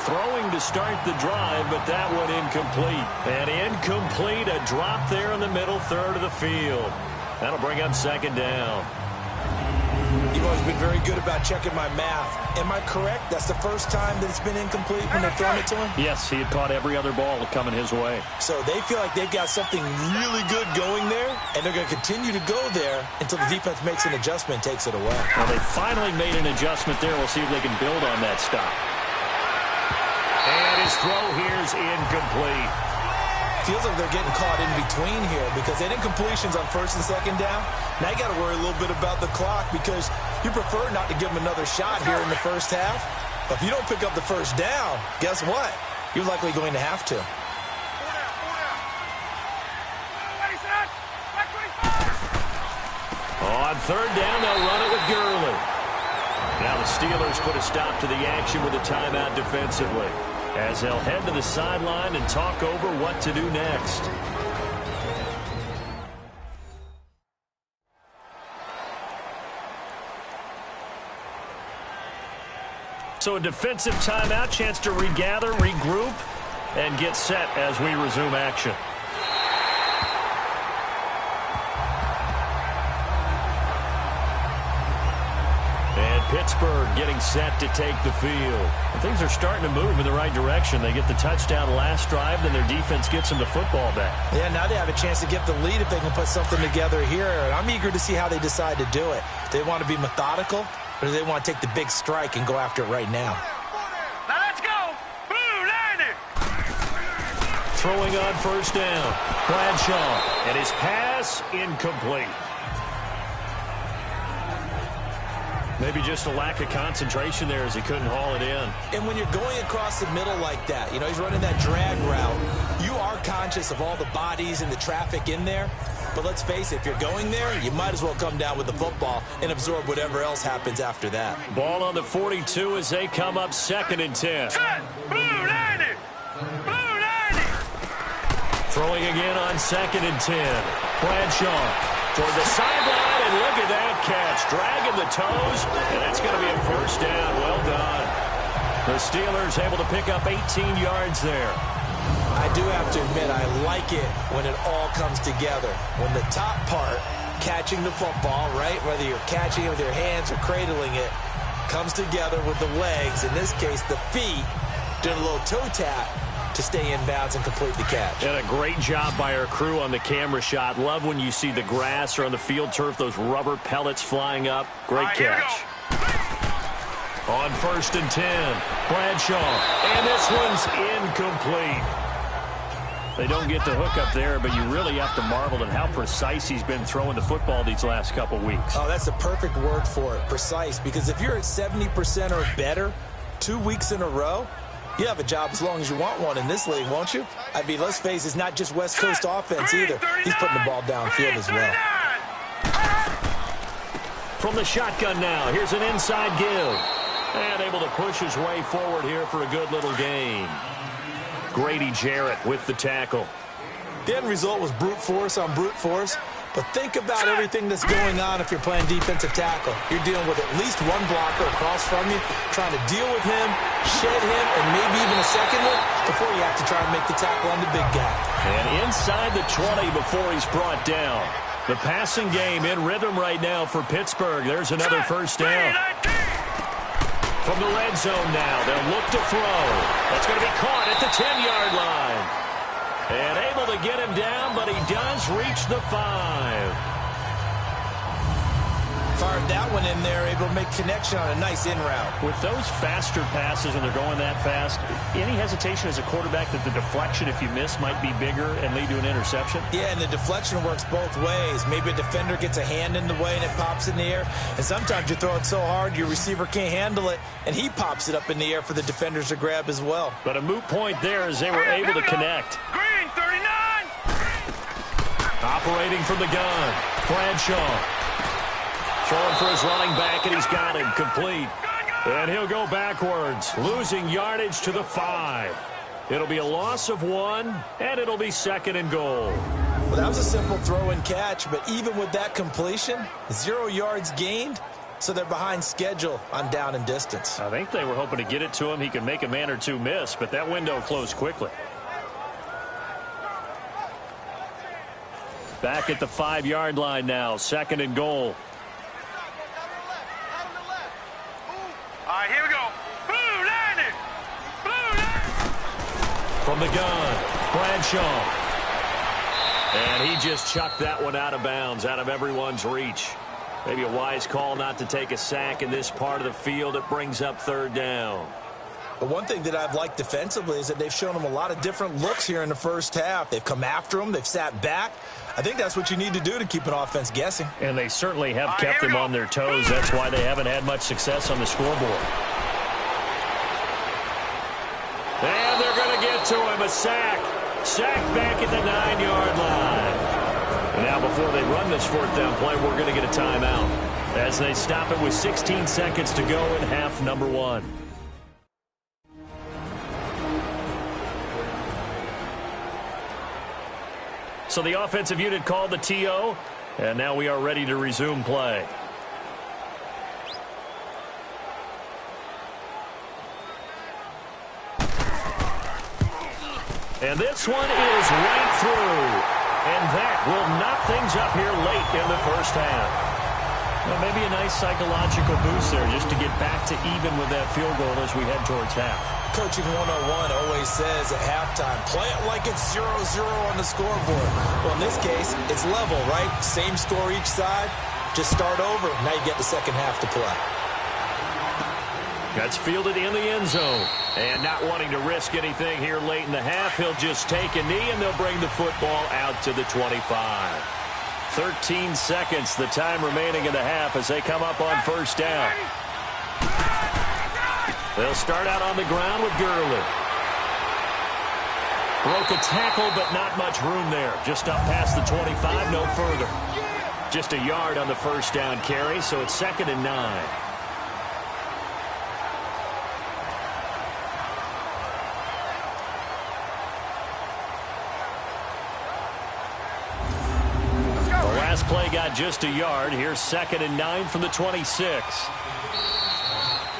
Throwing to start the drive, but that one incomplete. And incomplete, a drop there in the middle third of the field. That'll bring up 2nd down. You've always been very good about checking my math. Am I correct? That's the first time that it's been incomplete when they've thrown it to him? Yes, he had caught every other ball coming his way. So they feel like they've got something really good going there, and they're going to continue to go there until the defense makes an adjustment and takes it away. Well, they finally made an adjustment there. We'll see if they can build on that stop. And his throw here's incomplete. feels like they're getting caught in between here because they didn't completions on first and second down. Now you got to worry a little bit about the clock because you prefer not to give them another shot here in the first half. But if you don't pick up the first down, guess what? You're likely going to have to. On third down, they'll run it with Gurley. Now the Steelers put a stop to the action with a timeout defensively, as they'll head to the sideline and talk over what to do next. So a defensive timeout, chance to regather, regroup, and get set as we resume action. Pittsburgh getting set to take the field. And things are starting to move in the right direction. They get the touchdown last drive, then their defense gets them the football back. Yeah, now they have a chance to get the lead if they can put something together here. And I'm eager to see how they decide to do it. Do they want to be methodical, or do they want to take the big strike and go after it right now? Now let's go! Blue line it! Throwing on first down. Bradshaw, and his pass incomplete. Maybe just a lack of concentration there as he couldn't haul it in. And when you're going across the middle like that, you know, he's running that drag route, you are conscious of all the bodies and the traffic in there. But let's face it, if you're going there, you might as well come down with the football and absorb whatever else happens after that. Ball on the 42 as they come up 2nd and 10. Set! Blue line it! Blue line it! Throwing again on 2nd and 10. Bradshaw toward the sideline, and look at that catch. Dragging the toes, and that's going to be a first down. Well done. The Steelers able to pick up 18 yards there. I do have to admit, I like it when it all comes together. When the top part, catching the football, right, whether you're catching it with your hands or cradling it, comes together with the legs, in this case the feet, doing a little toe tap to stay in bounds and complete the catch. And a great job by our crew on the camera shot. Love when you see the grass or on the field turf, those rubber pellets flying up. Great catch. On 1st and 10, Bradshaw, and this one's incomplete. They don't get the hook up there, but you really have to marvel at how precise he's been throwing the football these last couple weeks. Oh, that's the perfect word for it, precise, because if you're at 70% or better 2 weeks in a row, you have a job as long as you want one in this league, won't you? I mean, let's face it, it's not just West Coast offense either. He's putting the ball downfield as well. From the shotgun now, here's an inside give. And able to push his way forward here for a good little gain. Grady Jarrett with the tackle. The end result was brute force on brute force. But think about everything that's going on if you're playing defensive tackle. You're dealing with at least one blocker across from you, trying to deal with him, shed him, and maybe even a second one before you have to try and make the tackle on the big guy. And inside the 20 before he's brought down. The passing game in rhythm right now for Pittsburgh. There's another first down. From the red zone now, they'll look to throw. That's going to be caught at the 10-yard line. And able to get him down, but he does reach the 5. Fired that one in there, able to make connection on a nice in route. With those faster passes and they're going that fast, any hesitation as a quarterback that the deflection, if you miss, might be bigger and lead to an interception? Yeah, and the deflection works both ways. Maybe a defender gets a hand in the way and it pops in the air. And sometimes you throw it so hard your receiver can't handle it, and he pops it up in the air for the defenders to grab as well. But a moot point there as they were able to connect. Green 39! Operating from the gun, Bradshaw. Throwing for his running back, and he's got him complete. And he'll go backwards, losing yardage to the 5. It'll be a loss of 1, and it'll be 2nd and goal. Well, that was a simple throw and catch, but even with that completion, 0 yards gained, so they're behind schedule on down and distance. I think they were hoping to get it to him. He could make a man or two miss, but that window closed quickly. Back at the 5-yard line now, 2nd and goal. All right, here we go. Blue line it! Blue line! From the gun, Bradshaw. And he just chucked that one out of bounds, out of everyone's reach. Maybe a wise call not to take a sack in this part of the field. It brings up 3rd down. But one thing that I've liked defensively is that they've shown them a lot of different looks here in the first half. They've come after them. They've sat back. I think that's what you need to do to keep an offense guessing. And they certainly have kept them on their toes. That's why they haven't had much success on the scoreboard. And they're going to get to him. A sack. Sack back at the 9-yard line. And now before they run this fourth down play, we're going to get a timeout as they stop it with 16 seconds to go in half number 1. So the offensive unit called the TO, and now we are ready to resume play. And this one is right through. And that will knock things up here late in the first half. Well, maybe a nice psychological boost there just to get back to even with that field goal as we head towards half. Coaching 101 always says at halftime, play it like it's 0-0 on the scoreboard. Well, in this case, it's level, right? Same score each side. Just start over. Now you get the second half to play. That's fielded in the end zone. And not wanting to risk anything here late in the half, he'll just take a knee, and they'll bring the football out to the 25. 13 seconds, the time remaining in the half as they come up on first down. They'll start out on the ground with Gurley. Broke a tackle, but not much room there. Just up past the 25, no further. Just a yard on the first down carry, so it's 2nd and 9. Play got just a yard. Here's 2nd and 9 from the 26.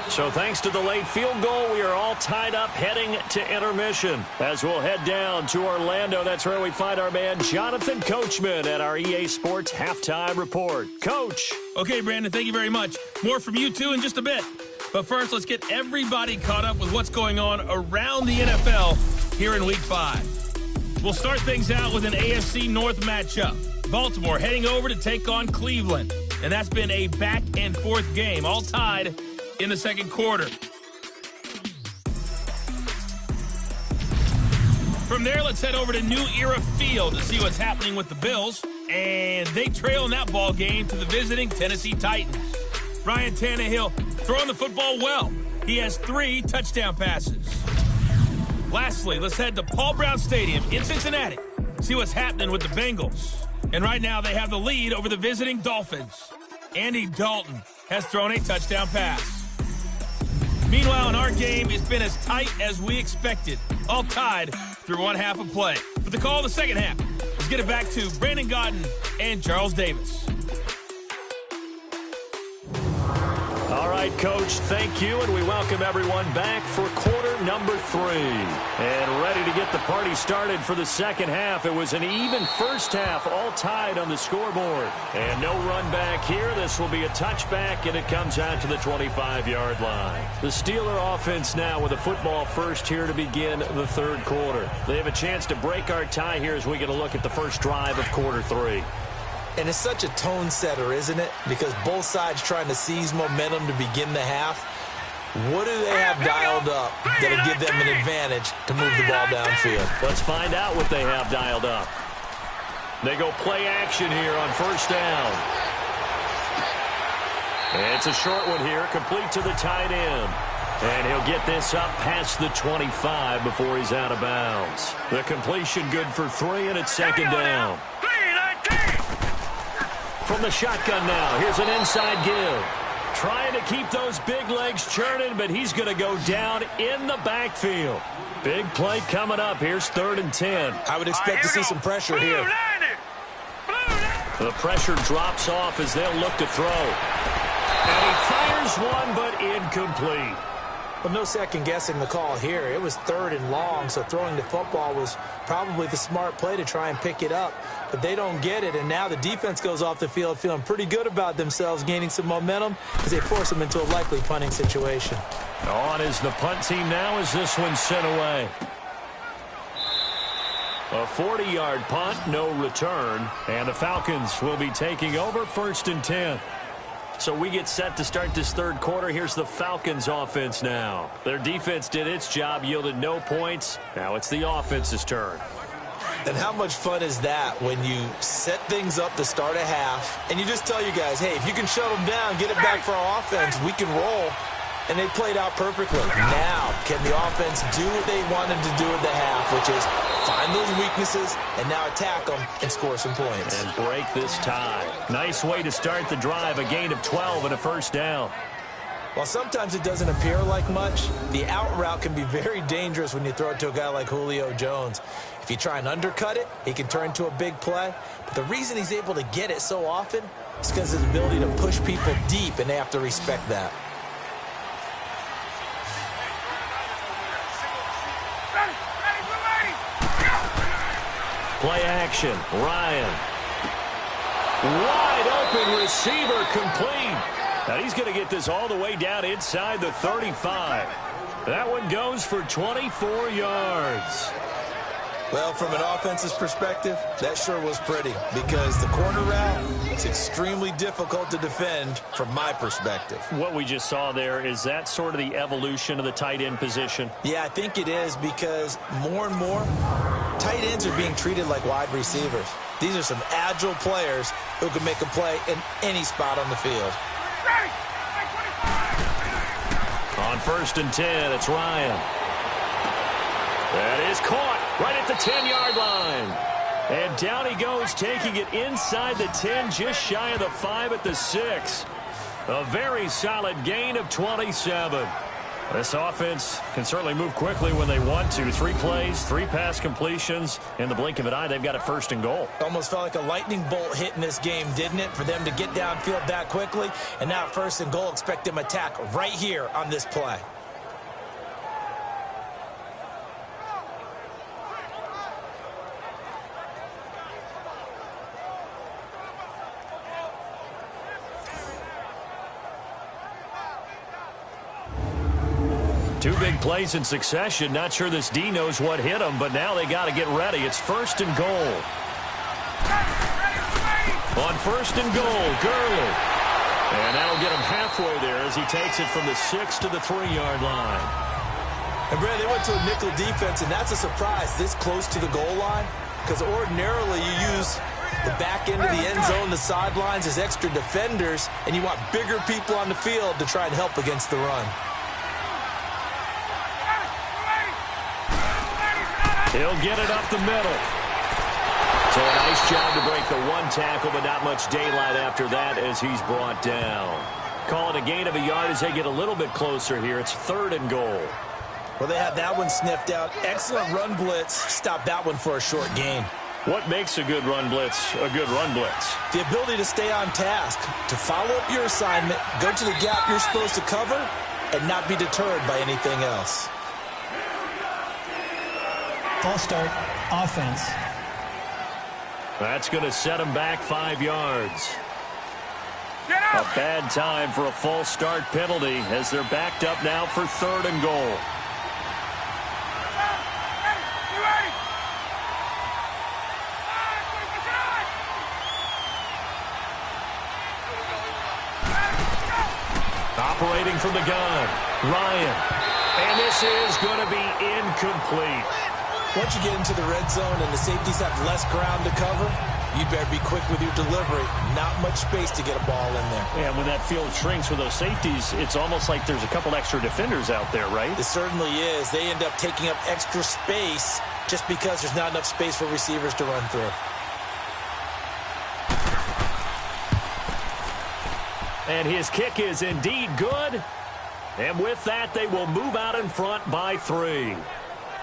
So thanks to the late field goal, we are all tied up heading to intermission. As we'll head down to Orlando, that's where we find our man Jonathan Coachman at our EA Sports Halftime Report. Coach. Okay, Brandon, thank you very much. More from you, too, in just a bit. But first, let's get everybody caught up with what's going on around the NFL here in Week 5. We'll start things out with an AFC North matchup. Baltimore heading over to take on Cleveland. And that's been a back-and-forth game, all tied in the second quarter. From there, let's head over to New Era Field to see what's happening with the Bills. And they trail in that ball game to the visiting Tennessee Titans. Ryan Tannehill throwing the football well. He has 3 touchdown passes. Lastly, let's head to Paul Brown Stadium in Cincinnati. See what's happening with the Bengals. And right now they have the lead over the visiting Dolphins. Andy Dalton has thrown a touchdown pass. Meanwhile, in our game, it's been as tight as we expected. All tied through one half of play. For the call of the second half, let's get it back to Brandon Gaudin and Charles Davis. All right, Coach, thank you, and we welcome everyone back for quarter number 3. And ready to get the party started for the second half. It was an even first half, all tied on the scoreboard. And no run back here. This will be a touchback, and it comes out to the 25-yard line. The Steeler offense now with a football first here to begin the third quarter. They have a chance to break our tie here as we get a look at the first drive of quarter 3. And it's such a tone setter, isn't it? Because both sides trying to seize momentum to begin the half. What do they have dialed up that'll give them an advantage to move the ball downfield? Let's find out what they have dialed up. They go play action here on first down. And it's a short one here, complete to the tight end. And he'll get this up past the 25 before he's out of bounds. The completion good for 3, and it's second down. From the shotgun now, here's an inside give. Trying to keep those big legs churning, but he's going to go down in the backfield. Big play coming up. Here's 3rd and 10. I would expect to see some pressure here. The pressure drops off as they'll look to throw. And he fires one, but incomplete. Well, no second guessing the call here. It was 3rd and long, so throwing the football was probably the smart play to try and pick it up. But they don't get it, and now the defense goes off the field feeling pretty good about themselves, gaining some momentum as they force them into a likely punting situation. On is the punt team now as this one's sent away. A 40-yard punt, no return, and the Falcons will be taking over 1st and 10. So we get set to start this third quarter. Here's the Falcons offense now. Their defense did its job, yielded no points. Now it's the offense's turn. And how much fun is that when you set things up to start a half and you just tell you guys, hey, if you can shut them down, get it back for our offense, we can roll. And they played out perfectly. Now, can the offense do what they wanted to do at the half, which is find those weaknesses and now attack them and score some points. And break this tie. Nice way to start the drive, a gain of 12 and a first down. While sometimes it doesn't appear like much, the out route can be very dangerous when you throw it to a guy like Julio Jones. If you try and undercut it, he can turn into a big play. But the reason he's able to get it so often is because of his ability to push people deep, and they have to respect that. Play action. Ryan. Wide open receiver complete. Now he's going to get this all the way down inside the 35. That one goes for 24 yards. Well, from an offense's perspective, that sure was pretty because the corner route is extremely difficult to defend from my perspective. What we just saw there, is that sort of the evolution of the tight end position? Yeah, I think it is because more and more tight ends are being treated like wide receivers. These are some agile players who can make a play in any spot on the field. On 1st and 10, it's Ryan. That is caught right at the 10-yard line. And down he goes, taking it inside the 10, just shy of the 5 at the 6. A very solid gain of 27. This offense can certainly move quickly when they want to. 3 plays, 3 pass completions. In the blink of an eye, they've got it 1st and goal. Almost felt like a lightning bolt hit in this game, didn't it? For them to get downfield that quickly. And now 1st and goal, expect them to attack right here on this play. Two big plays in succession. Not sure this D knows what hit him, but now they got to get ready. It's 1st and goal. On 1st and goal, Gurley. And that'll get him halfway there as he takes it from the 6 to the 3-yard line. And, Brad, they went to a nickel defense, and that's a surprise this close to the goal line because ordinarily you use the back end of the end zone, the sidelines as extra defenders, and you want bigger people on the field to try and help against the run. He'll get it up the middle. So a nice job to break the 1 tackle, but not much daylight after that as he's brought down. Call it a gain of a yard as they get a little bit closer here. It's 3rd and goal. Well, they had that one sniffed out. Excellent run blitz. Stop that one for a short gain. What makes a good run blitz a good run blitz? The ability to stay on task, to follow up your assignment, go to the gap you're supposed to cover, and not be deterred by anything else. False start, offense. That's going to set him back 5 yards. A bad time for a false start penalty as they're backed up now for 3rd and goal. Operating from the gun, Ryan. And this is going to be incomplete. Once you get into the red zone and the safeties have less ground to cover, you better be quick with your delivery. Not much space to get a ball in there. And when that field shrinks with those safeties, it's almost like there's a couple extra defenders out there, right? It certainly is. They end up taking up extra space just because there's not enough space for receivers to run through. And his kick is indeed good. And with that, they will move out in front by 3.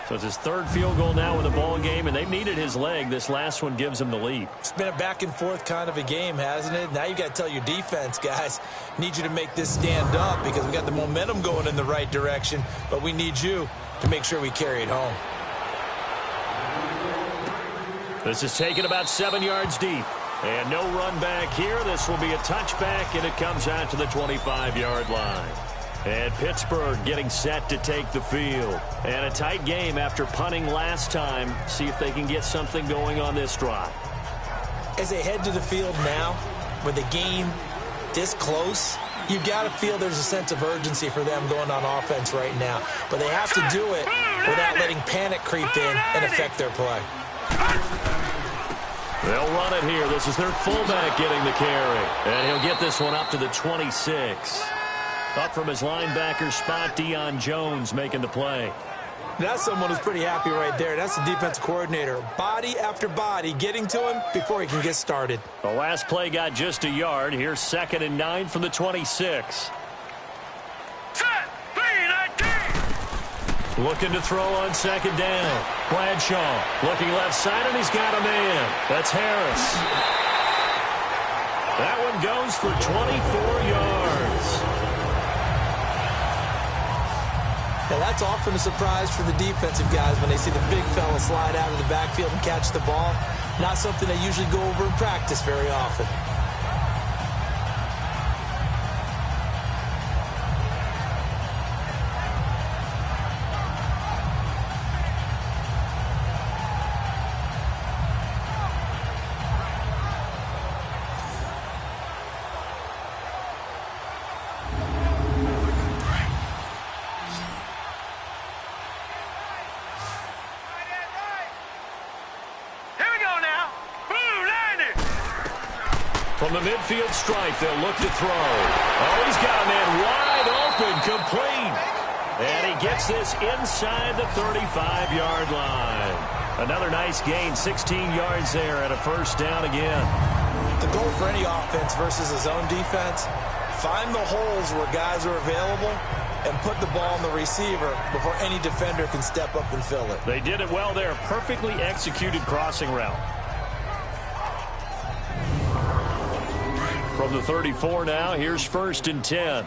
So it's his 3rd field goal now in the ball game, and they've needed his leg. This last one gives them the lead. It's been a back-and-forth kind of a game, hasn't it? Now you got to tell your defense, guys, need you to make this stand up because we got the momentum going in the right direction, but we need you to make sure we carry it home. This is taken about 7 yards deep. And no run back here. This will be a touchback, and it comes out to the 25-yard line. And Pittsburgh getting set to take the field. And a tight game after punting last time. See if they can get something going on this drive. As they head to the field now, where the game this close, you've got to feel there's a sense of urgency for them going on offense right now. But they have to do it without letting panic creep in and affect their play. They'll run it here. This is their fullback getting the carry. And he'll get this one up to the 26. Up from his linebacker spot, Deion Jones making the play. That's someone who's pretty happy right there. That's the defensive coordinator. Body after body getting to him before he can get started. The last play got just a yard. Here's 2nd and 9 from the 26. Looking to throw on 2nd down. Bradshaw looking left side, and he's got a man. That's Harris. That one goes for 24 yards. Now, that's often a surprise for the defensive guys when they see the big fella slide out of the backfield and catch the ball. Not something they usually go over in practice very often. From the midfield stripe, they'll look to throw. Oh, he's got a man wide open, complete. And he gets this inside the 35-yard line. Another nice gain, 16 yards there and a first down again. The goal for any offense versus a zone defense, find the holes where guys are available and put the ball on the receiver before any defender can step up and fill it. They did it well there. Perfectly executed crossing route. From the 34 now, here's 1st and 10.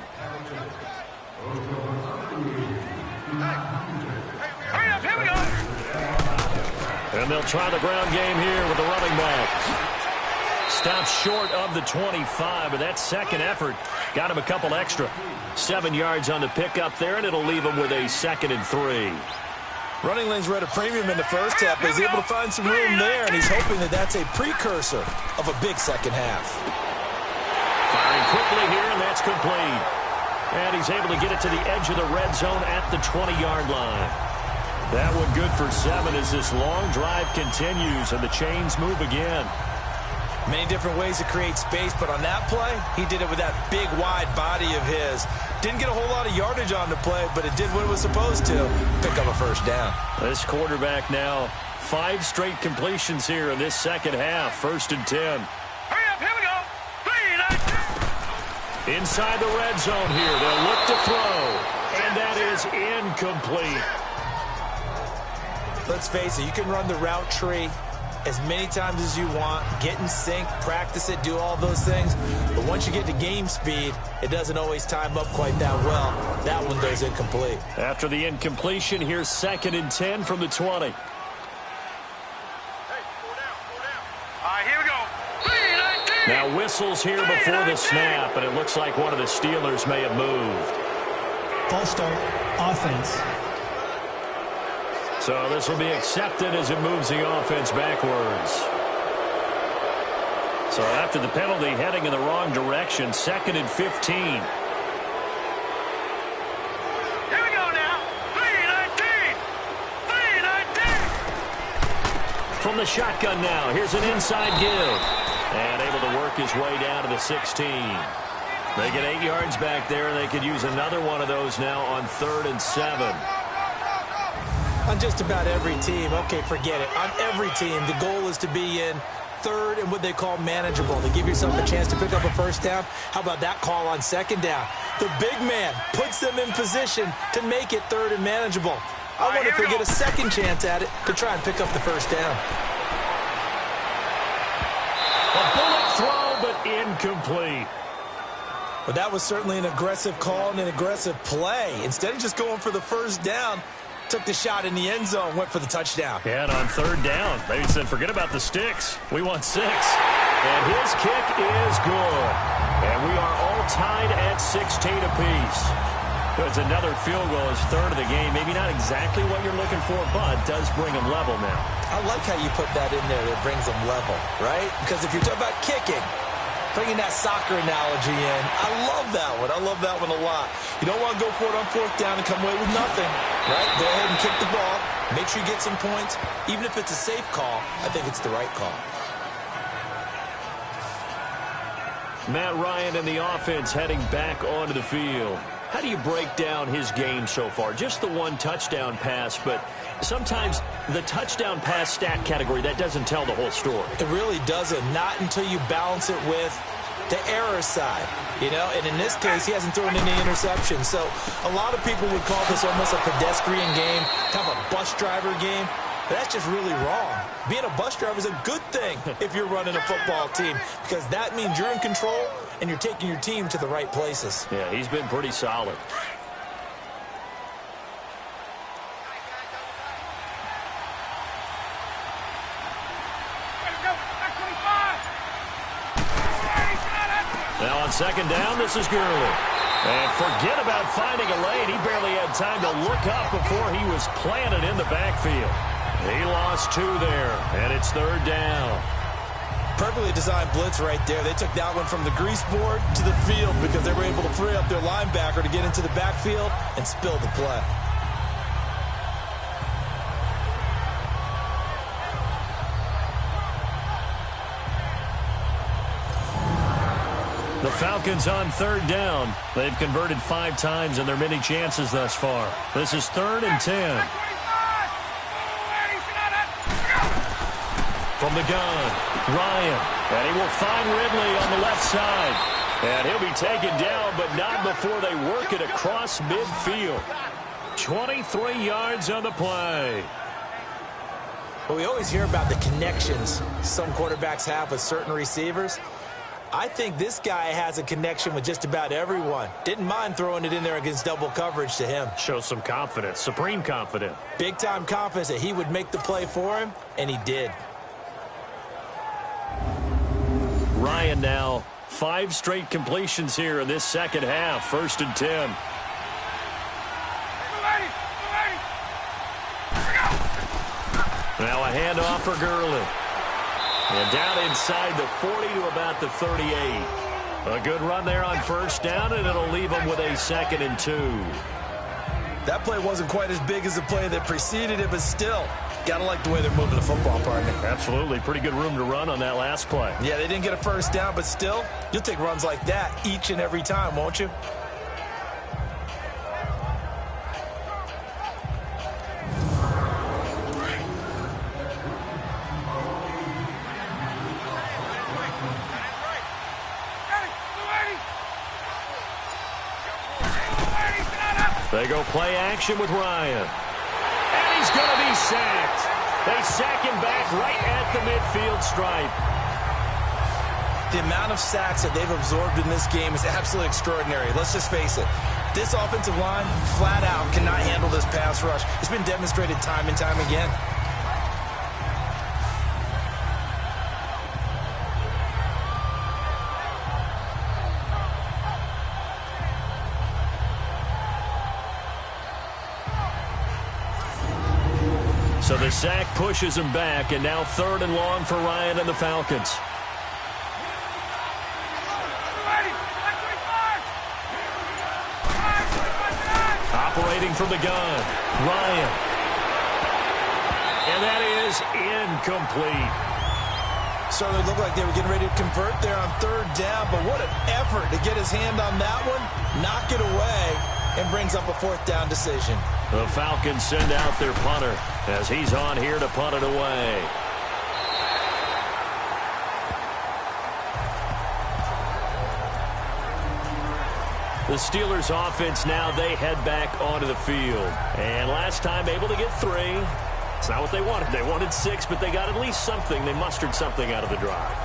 Hurry up, here we go. And they'll try the ground game here with the running back. Stops short of the 25, but that second effort got him a couple extra. 7 yards on the pickup there, and it'll leave him with a 2nd and 3. Running lanes were at a premium in the first half, but he's able to find some room there, and he's hoping that that's a precursor of a big second half. Firing quickly here, and that's complete. And he's able to get it to the edge of the red zone at the 20-yard line. That one good for 7 as this long drive continues, and the chains move again. Many different ways to create space, but on that play, he did it with that big, wide body of his. Didn't get a whole lot of yardage on the play, but it did what it was supposed to, pick up a first down. This quarterback now, 5 straight completions here in this second half, 1st and 10. Hurry up, here we go. 3, 9, 2. Inside the red zone here, they'll look to throw, and that is incomplete. Let's face it, you can run the route tree as many times as you want, get in sync, practice it, do all those things. But once you get to game speed, it doesn't always time up quite that well. That one goes incomplete. After the incompletion, here's 2nd and 10 from the 20. Hey, 4 down, 4 down. All right, here we go. 3, 19. Now whistles here before the snap, and it looks like one of the Steelers may have moved. False start, offense. So this will be accepted as it moves the offense backwards. So after the penalty, heading in the wrong direction, 2nd and 15. Here we go now. 3, 19. 3, 19. From the shotgun now, here's an inside give. And able to work his way down to the 16. They get 8 yards back there, and they could use another one of those now on 3rd and 7. On just about every team, okay, forget it. On every team, the goal is to be in 3rd and what they call manageable, to give yourself a chance to pick up a first down. How about that call on 2nd down? The big man puts them in position to make it 3rd and manageable. I wonder if they get a second chance at it to try and pick up the first down. A bullet throw, but incomplete. But that was certainly an aggressive call and an aggressive play. Instead of just going for the first down, took the shot in the end zone, went for the touchdown. And on 3rd down, they said, forget about the sticks. We want 6. And his kick is good. And we are all tied at 16 apiece. It's another field goal, his 3rd of the game. Maybe not exactly what you're looking for, but does bring him level now. I like how you put that in there that brings them level, right? Because if you're talking about kicking, Bringing that soccer analogy in. I love that one. I love that one a lot. You don't want to go for it on fourth down and come away with nothing, right? Go ahead and kick the ball. Make sure you get some points. Even if it's a safe call, I think it's the right call. Matt Ryan and the offense heading back onto the field. How do you break down his game so far? Just the one touchdown pass, but sometimes the touchdown pass stat category, that doesn't tell the whole story. It really doesn't. Not until you balance it with the error side, you know, and in this case, he hasn't thrown any interceptions. So a lot of people would call this almost a pedestrian game, kind of a bus driver game. But that's just really wrong. Being a bus driver is a good thing if you're running a football team, because that means you're in control and you're taking your team to the right places. Yeah, he's been pretty solid. Now on second down, this is Gurley. And forget about finding a lane. He barely had time to look up before he was planted in the backfield. He lost 2 there, and it's third down. Perfectly designed blitz right there. They took that one from the grease board to the field because they were able to free up their linebacker to get into the backfield and spill the play. The Falcons on third down. They've converted 5 times in their many chances thus far. This is 3rd and 10. From the gun, Ryan, and he will find Ridley on the left side. And he'll be taken down, but not before they work it across midfield. 23 yards on the play. Well, we always hear about the connections some quarterbacks have with certain receivers. I think this guy has a connection with just about everyone. Didn't mind throwing it in there against double coverage to him. Shows some confidence, supreme confidence. Big-time confidence that he would make the play for him, and he did. Ryan now 5 straight completions here in this second half. 1st and 10. Now a handoff for Gurley. And down inside the 40 to about the 38. A good run there on first down, and it'll leave them with a 2nd and 2. That play wasn't quite as big as the play that preceded it, but still, gotta like the way they're moving the football, partner. Absolutely. Pretty good room to run on that last play. Yeah, they didn't get a first down, but still, you'll take runs like that each and every time, won't you? They go play action with Ryan. And he's going to be sacked. They sack him back right at the midfield stripe. The amount of sacks that they've absorbed in this game is absolutely extraordinary. Let's just face it. This offensive line, flat out, cannot handle this pass rush. It's been demonstrated time and time again. So the sack pushes him back, and now 3rd and long for Ryan and the Falcons. Operating from the gun, Ryan. And that is incomplete. Certainly looked like they were getting ready to convert there on 3rd down, but what an effort to get his hand on that one, knock it away, and brings up a 4th down decision. The Falcons send out their punter as he's on here to punt it away. The Steelers offense now, they head back onto the field. And last time able to get 3. It's not what they wanted. They wanted 6, but they got at least something. They mustered something out of the drive.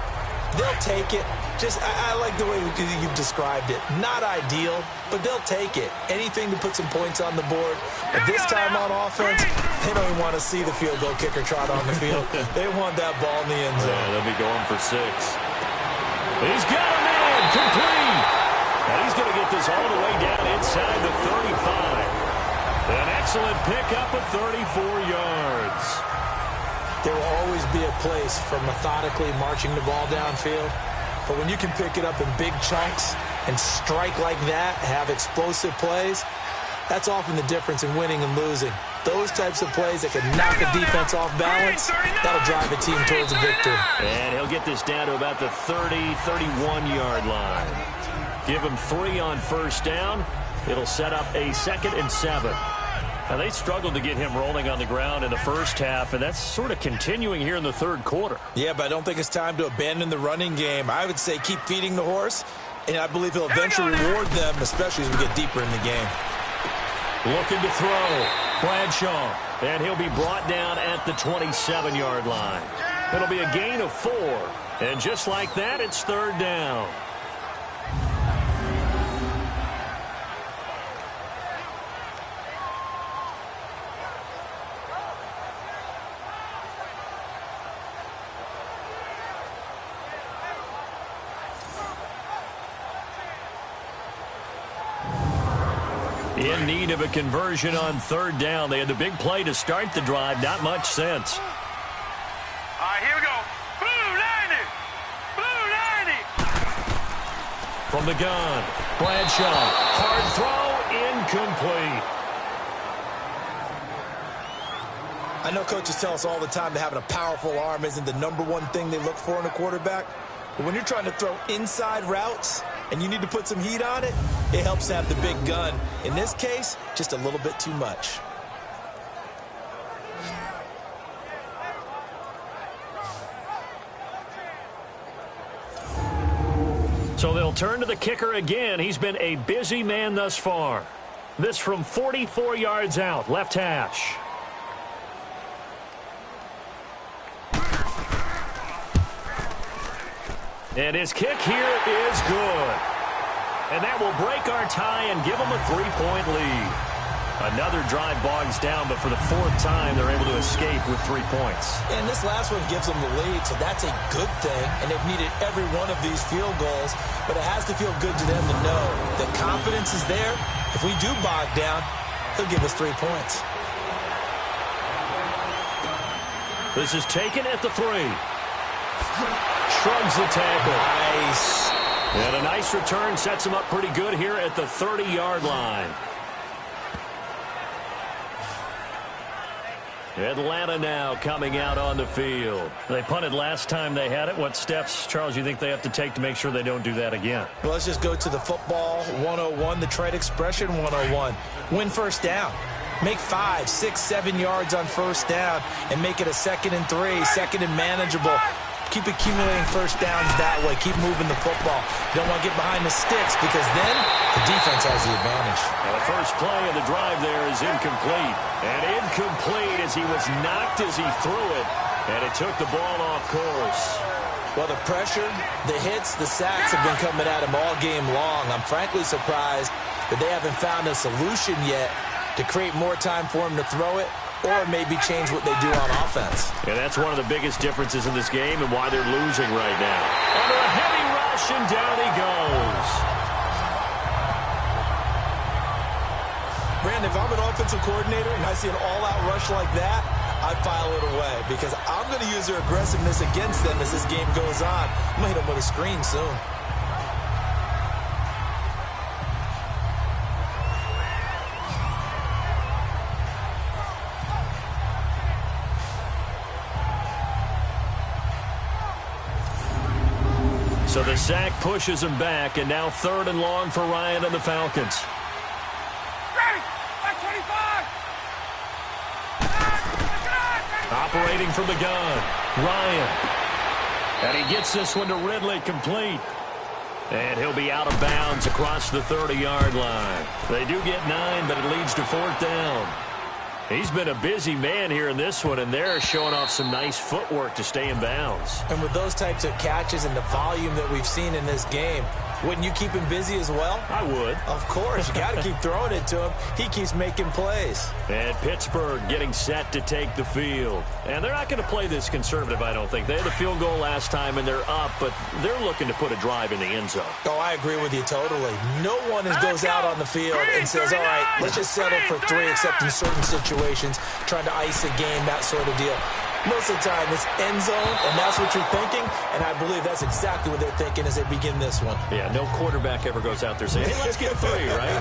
They'll take it. I like the way you've described it. Not ideal, but they'll take it. Anything to put some points on the board. But this time on offense, they don't even want to see the field goal kicker trot on the field. They want that ball in the end zone. Yeah, they'll be going for 6. He's got a man, complete. And he's going to get this all the way down inside the 35. An excellent pickup of 34 yards. There will always be a place for methodically marching the ball downfield, But when you can pick it up in big chunks and strike like that, have explosive plays, that's often the difference in winning and losing. Those types of plays that can knock a defense off balance, that'll drive a team towards a victory. And he'll get this down to about the 30, 31-yard line. Give him 3 on first down. It'll set up a 2nd and 7. Now, they struggled to get him rolling on the ground in the first half, and that's sort of continuing here in the third quarter. Yeah, but I don't think it's time to abandon the running game. I would say keep feeding the horse, and I believe he'll eventually reward them, especially as we get deeper in the game. Looking to throw. Bradshaw. And he'll be brought down at the 27-yard line. It'll be a gain of 4. And just like that, it's 3rd down. In need of a conversion on 3rd down. They had the big play to start the drive. Not much sense. All right, here we go. Blue 90. Blue 90. From the gun, Bradshaw. Hard throw, incomplete. I know coaches tell us all the time that having a powerful arm isn't the #1 thing they look for in a quarterback. But when you're trying to throw inside routes and you need to put some heat on it, it helps to have the big gun. In this case, just a little bit too much. So they'll turn to the kicker again. He's been a busy man thus far. This from 44 yards out, left hash. And his kick here is good. And that will break our tie and give them a 3-point lead. Another drive bogs down, but for the 4th time, they're able to escape with 3 points. And this last one gives them the lead, so that's a good thing. And they've needed every one of these field goals, but it has to feel good to them to know that confidence is there. If we do bog down, he'll give us 3 points. This is taken at the 3. Shrugs the tackle. Nice. And a nice return sets him up pretty good here at the 30-yard line. Atlanta now coming out on the field. They punted last time they had it. What steps, Charles, you think they have to take to make sure they don't do that again? Well, let's just go to the football 101, the trade expression 101. Win first down. Make 5, 6, 7 yards on first down and make it a 2nd and 3, 2nd and manageable. Keep accumulating first downs that way. Keep moving the football. You don't want to get behind the sticks because then the defense has the advantage. Now the first play of the drive there is incomplete. And incomplete as he was knocked as he threw it. And it took the ball off course. Well, the pressure, the hits, the sacks have been coming at him all game long. I'm frankly surprised that they haven't found a solution yet to create more time for him to throw it, or maybe change what they do on offense. And that's one of the biggest differences in this game and why they're losing right now. Under a heavy rush, and down he goes. Brandon, if I'm an offensive coordinator and I see an all-out rush like that, I file it away because I'm going to use their aggressiveness against them as this game goes on. I'm going to hit them with a screen soon. So the sack pushes him back, and now 3rd and long for Ryan and the Falcons. Ready. Back 25. Operating from the gun, Ryan. And he gets this one to Ridley, complete. And he'll be out of bounds across the 30-yard line. They do get 9, but it leads to 4th down. He's been a busy man here in this one, and they're showing off some nice footwork to stay in bounds. And with those types of catches and the volume that we've seen in this game, wouldn't you keep him busy as well? I would. Of course. You got to keep throwing it to him. He keeps making plays. And Pittsburgh getting set to take the field. And they're not going to play this conservative, I don't think. They had a field goal last time, and they're up, but they're looking to put a drive in the end zone. Oh, I agree with you totally. No one goes out on the field and says, all right, let's just settle for 3, except in certain situations, trying to ice a game, that sort of deal. Most of the time, it's end zone, and that's what you're thinking, and I believe that's exactly what they're thinking as they begin this one. Yeah, no quarterback ever goes out there saying, hey, let's get 3, right?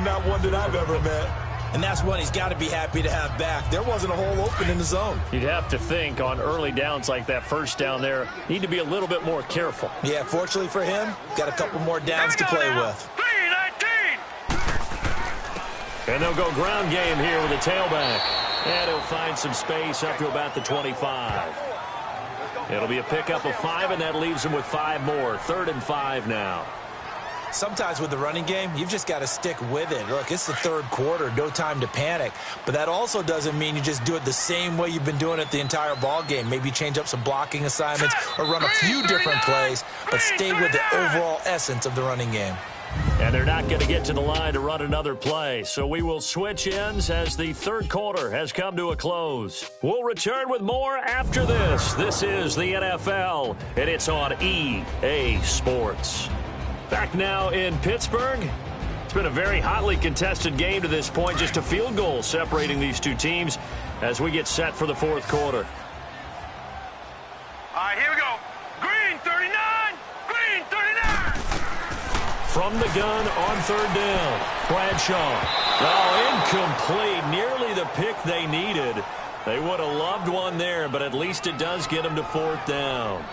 Not one that I've ever met. And that's one he's got to be happy to have back. There wasn't a hole open in the zone. You'd have to think on early downs like that first down there, need to be a little bit more careful. Yeah, fortunately for him, got a couple more downs to play with. 3-19. And they'll go ground game here with a tailback. And he'll find some space up to about the 25. It'll be a pickup of 5, and that leaves him with 5 more. 3rd and 5 now. Sometimes with the running game, you've just got to stick with it. Look, it's the 3rd quarter, no time to panic. But that also doesn't mean you just do it the same way you've been doing it the entire ball game. Maybe change up some blocking assignments or run a few different plays, but stay with the overall essence of the running game. And they're not going to get to the line to run another play, so we will switch ends as the 3rd quarter has come to a close. We'll return with more after this. This is the NFL, and it's on EA Sports. Back now in Pittsburgh. It's been a very hotly contested game to this point. Just a field goal separating these two teams as we get set for the 4th quarter. All right, here we go. Green 39. Green 39. From the gun on 3rd down. Bradshaw. Oh, incomplete. Nearly the pick they needed. They would have loved one there, but at least it does get them to 4th down.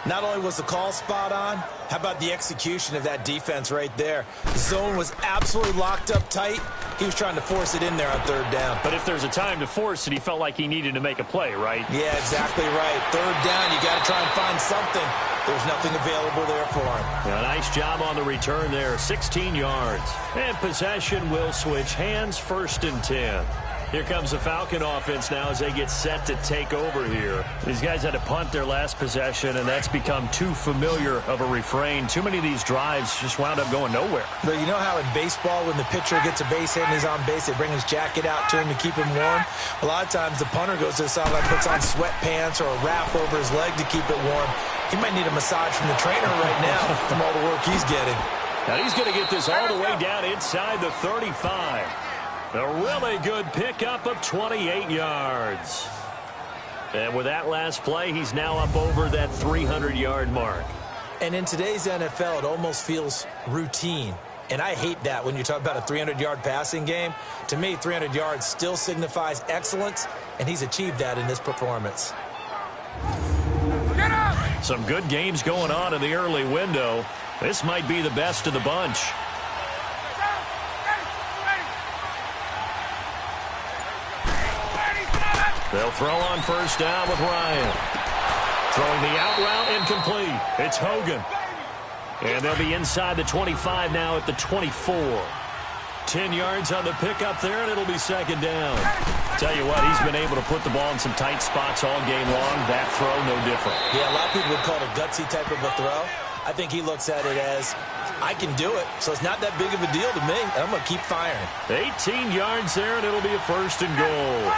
Not only was the call spot on, how about the execution of that defense right there? The zone was absolutely locked up tight. He was trying to force it in there on 3rd down. But if there's a time to force it, he felt like he needed to make a play, right? Yeah, exactly right. 3rd down, you got to try and find something. There's nothing available there for him. A nice job on the return there, 16 yards. And possession will switch hands, 1st and 10. Here comes the Falcon offense now as they get set to take over here. These guys had to punt their last possession, and that's become too familiar of a refrain. Too many of these drives just wound up going nowhere. But you know how in baseball, when the pitcher gets a base hit and he's on base, they bring his jacket out to him to keep him warm? A lot of times the punter goes to the sideline, puts on sweatpants or a wrap over his leg to keep it warm. He might need a massage from the trainer right now from all the work he's getting. Now he's going to get this all the way down inside the 35. A really good pickup of 28 yards. And with that last play, he's now up over that 300-yard mark. And in today's NFL, it almost feels routine. And I hate that when you talk about a 300-yard passing game. To me, 300 yards still signifies excellence, and he's achieved that in this performance. Some good games going on in the early window. This might be the best of the bunch. They'll throw on 1st down with Ryan. Throwing the out route incomplete. It's Hogan. And they'll be inside the 25 now at the 24. 10 yards on the pickup there, and it'll be 2nd down. Tell you what, he's been able to put the ball in some tight spots all game long. That throw, no different. Yeah, a lot of people would call it a gutsy type of a throw. I think he looks at it as, I can do it, so it's not that big of a deal to me, and I'm going to keep firing. 18 yards there, and it'll be a 1st and goal.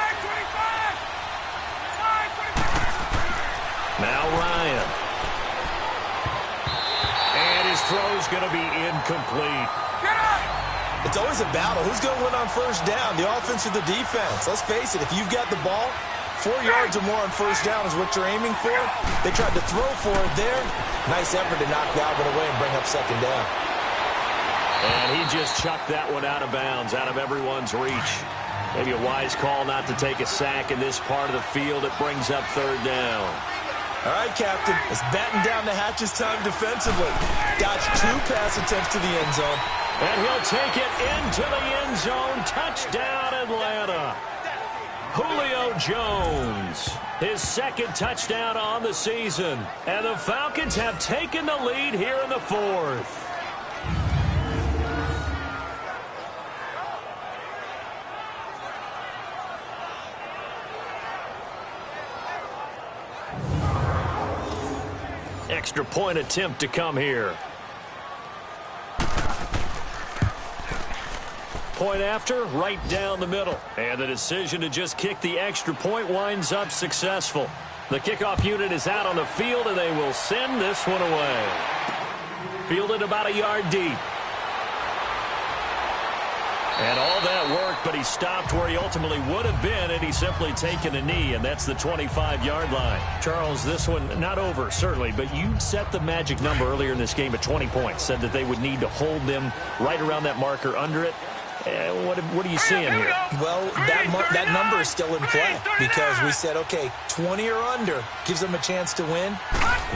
Now Ryan. And his throw's going to be incomplete. It's always a battle. Who's going to win on 1st down, the offense or the defense? Let's face it, if you've got the ball, 4 yards or more on 1st down is what you're aiming for. They tried to throw for it there. Nice effort to knock Galvin away and bring up 2nd down. And he just chucked that one out of bounds, out of everyone's reach. Maybe a wise call not to take a sack in this part of the field. It brings up 3rd down. All right, Captain, it's batten down the hatches time defensively. Dodged 2 pass attempts to the end zone. And he'll take it into the end zone. Touchdown, Atlanta. Julio Jones, his 2nd touchdown on the season. And the Falcons have taken the lead here in the 4th. Extra point attempt to come here. Point after, right down the middle. And the decision to just kick the extra point winds up successful. The kickoff unit is out on the field, and they will send this one away. Fielded about a yard deep. And all that worked, but he stopped where he ultimately would have been had he simply taken a knee, and that's the 25-yard line. Charles, this one not over, certainly, but you set the magic number earlier in this game at 20 points, said that they would need to hold them right around that marker under it. What are you seeing here? Well, that number is still in play because we said, okay, 20 or under gives them a chance to win.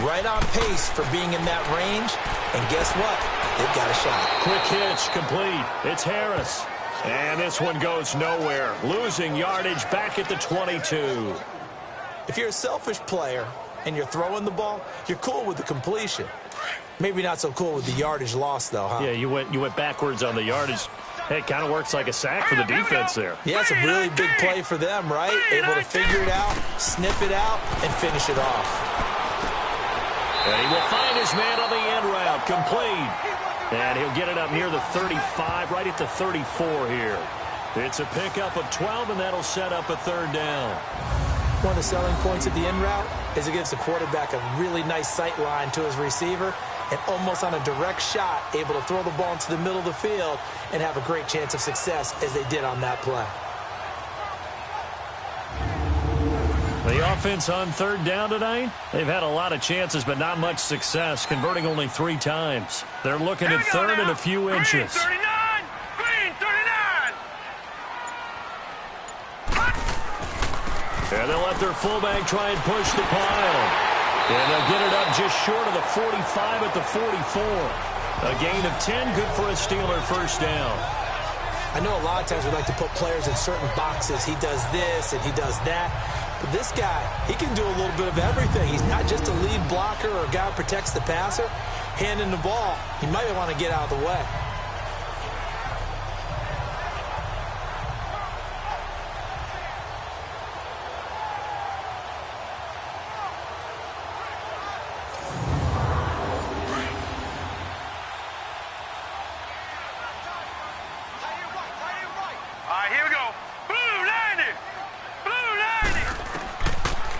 Right on pace for being in that range. And guess what? They've got a shot. Quick hitch, complete. It's Harris. And this one goes nowhere. Losing yardage back at the 22. If you're a selfish player and you're throwing the ball, you're cool with the completion. Maybe not so cool with the yardage loss, though, huh? Yeah, you went backwards on the yardage. Hey, it kind of works like a sack for the defense there. Yeah, it's a really big play for them, right? Able to figure it out, snip it out, and finish it off. And he will find his man on the end route, complete. And he'll get it up near the 35, right at the 34 here. It's a pickup of 12, and that'll set up a third down. One of the selling points of the end route is it gives the quarterback a really nice sight line to his receiver and almost on a direct shot, able to throw the ball into the middle of the field and have a great chance of success as they did on that play. The offense on third down tonight, they've had a lot of chances, but not much success, converting only 3 times. They're looking at third and a few inches. Green 39. And they'll let their fullback try and push the pile. And they'll get it up just short of the 45 at the 44. A gain of 10, good for a Steeler first down. I know a lot of times we like to put players in certain boxes. He does this and he does that. But this guy, he can do a little bit of everything. He's not just a lead blocker or a guy who protects the passer. Handing the ball, he might want to get out of the way.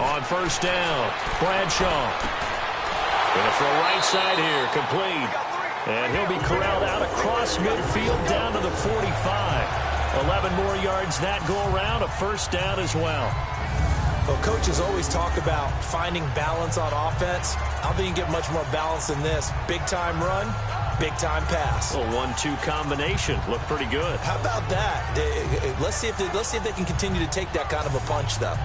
On first down, Bradshaw. Going to throw right side here, complete. And he'll be corralled out across midfield down to the 45. 11 more yards that go around, a first down as well. Well, coaches always talk about finding balance on offense. I don't think you can get much more balance than this. Big-time run, big-time pass. A 1-2 combination. Looked pretty good. How about that? Let's see if they can continue to take that kind of a punch, though.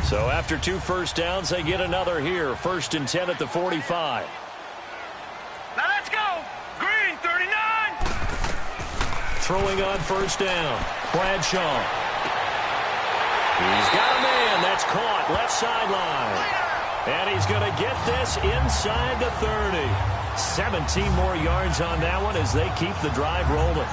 So after 2 first downs, they get another here. 1st and 10 at the 45. Now let's go. Green 39. Throwing on first down, Bradshaw. He's got a man. That's caught left sideline. And he's going to get this inside the 30. 17 more yards on that one as they keep the drive rolling.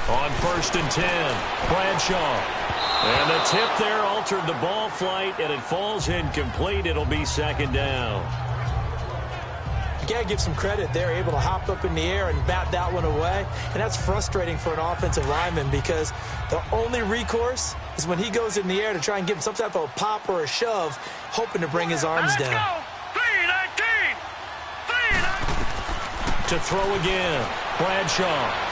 On 1st and 10, Bradshaw. And the tip there altered the ball flight, and it falls incomplete. It'll be 2nd down. You got to give some credit. They're able to hop up in the air and bat that one away. And that's frustrating for an offensive lineman because the only recourse is when he goes in the air to try and give him some type of a pop or a shove, hoping to bring his arms down. To throw again, Bradshaw.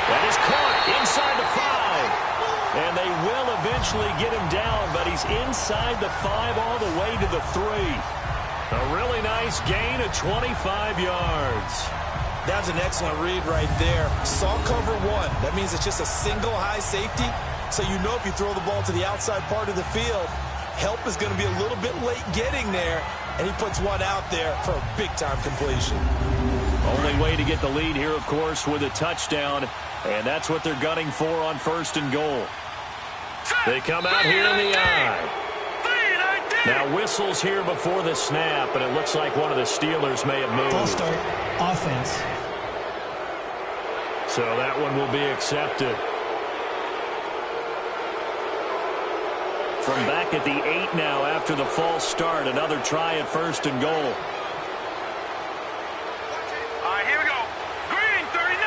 That is caught inside the 5. And they will eventually get him down, but he's inside the 5 all the way to the 3. A really nice gain of 25 yards. That's an excellent read right there. Saw cover 1. That means it's just a single high safety. So you know if you throw the ball to the outside part of the field, help is going to be a little bit late getting there. And he puts one out there for a big-time completion. Only way to get the lead here, of course, with a touchdown. And that's what they're gunning for on 1st and goal. They come out here in the eye. Now whistles here before the snap, and it looks like one of the Steelers may have moved. False start, offense. So that one will be accepted. From back at the 8 now after the false start, another try at 1st and goal. All right, here we go. Green, 39.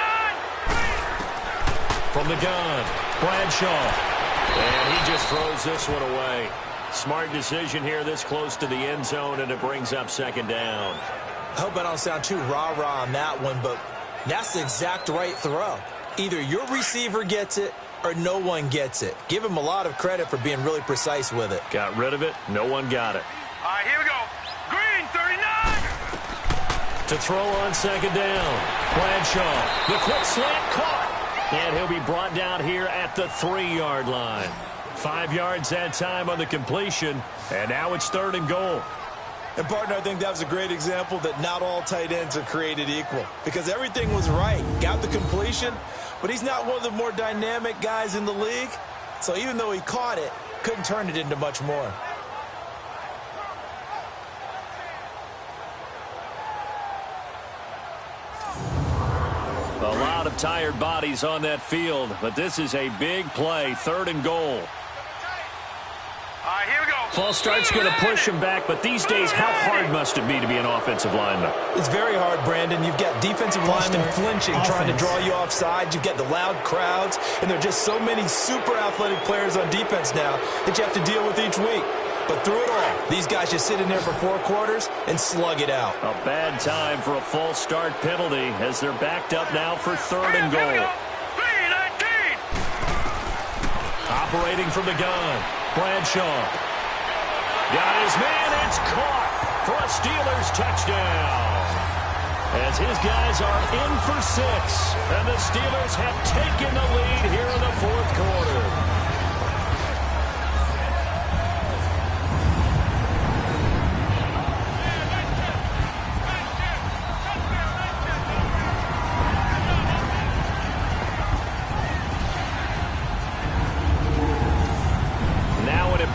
From the gun, Bradshaw. And he just throws this one away. Smart decision here this close to the end zone, and it brings up 2nd down. I hope I don't sound too rah-rah on that one, but that's the exact right throw. Either your receiver gets it or no one gets it. Give him a lot of credit for being really precise with it. Got rid of it. No one got it. All right, here we go. Green, 39. To throw on 2nd down. Bradshaw. The quick slant caught. And he'll be brought down here at the 3-yard line. 5 yards that time on the completion. And now it's 3rd and goal. And, partner, I think that was a great example that not all tight ends are created equal. Because everything was right. Got the completion, but he's not one of the more dynamic guys in the league. So even though he caught it, couldn't turn it into much more. A lot of tired bodies on that field, but this is a big play. 3rd and goal. All right, here we go. False start's going to push him back, but these days, how hard must it be to be an offensive lineman? It's very hard, Brandon. You've got defensive linemen flinching, trying to draw you offside. You've got the loud crowds, and there are just so many super athletic players on defense now that you have to deal with each week. But through it all, these guys just sit in there for 4 quarters and slug it out. A bad time for a false start penalty as they're backed up now for 3rd and goal. 3-19. Operating from the gun, Bradshaw. Got his man, it's caught for a Steelers touchdown. As his guys are in for 6, and the Steelers have taken the lead here in the 4th quarter.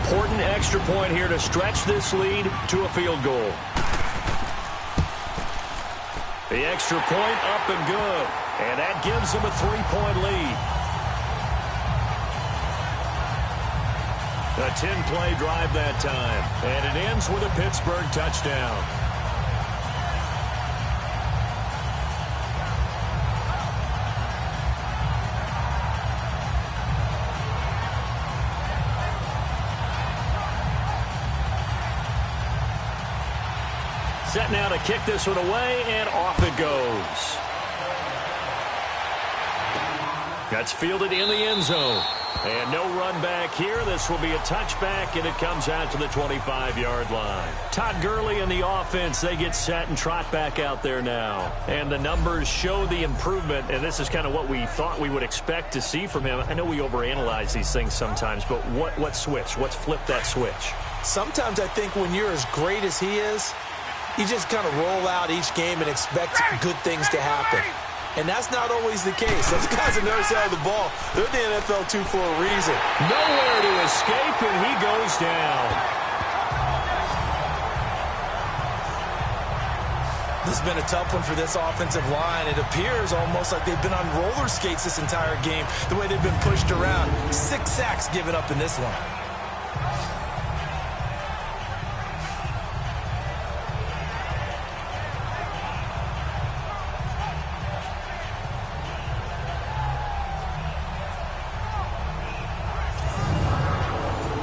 Important extra point here to stretch this lead to a field goal. The extra point up and good. And that gives them a 3-point lead. A 10-play drive that time. And it ends with a Pittsburgh touchdown. Set now to kick this one away, and off it goes. That's fielded in the end zone. And no run back here. This will be a touchback, and it comes out to the 25-yard line. Todd Gurley and the offense, they get set and trot back out there now. And the numbers show the improvement, and this is kind of what we thought we would expect to see from him. I know we overanalyze these things sometimes, but what switch? What's flipped that switch? Sometimes I think when you're as great as he is, you just kind of roll out each game and expect good things to happen. And that's not always the case. Those guys on the other side of the ball, they're the NFL 2 for a reason. Nowhere to escape, and he goes down. This has been a tough one for this offensive line. It appears almost like they've been on roller skates this entire game, the way they've been pushed around. 6 sacks given up in this one.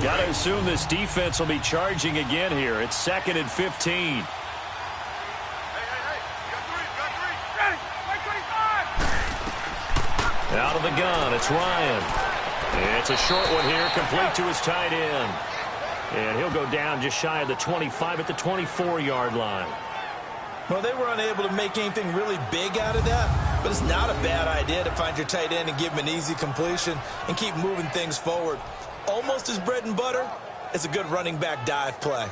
Got to assume this defense will be charging again here. It's 2nd and 15. Out of the gun, it's Ryan. It's a short one here, complete to his tight end. And he'll go down just shy of the 25 at the 24-yard line. Well, they were unable to make anything really big out of that, but it's not a bad idea to find your tight end and give him an easy completion and keep moving things forward. Almost as bread and butter as a good running back dive play.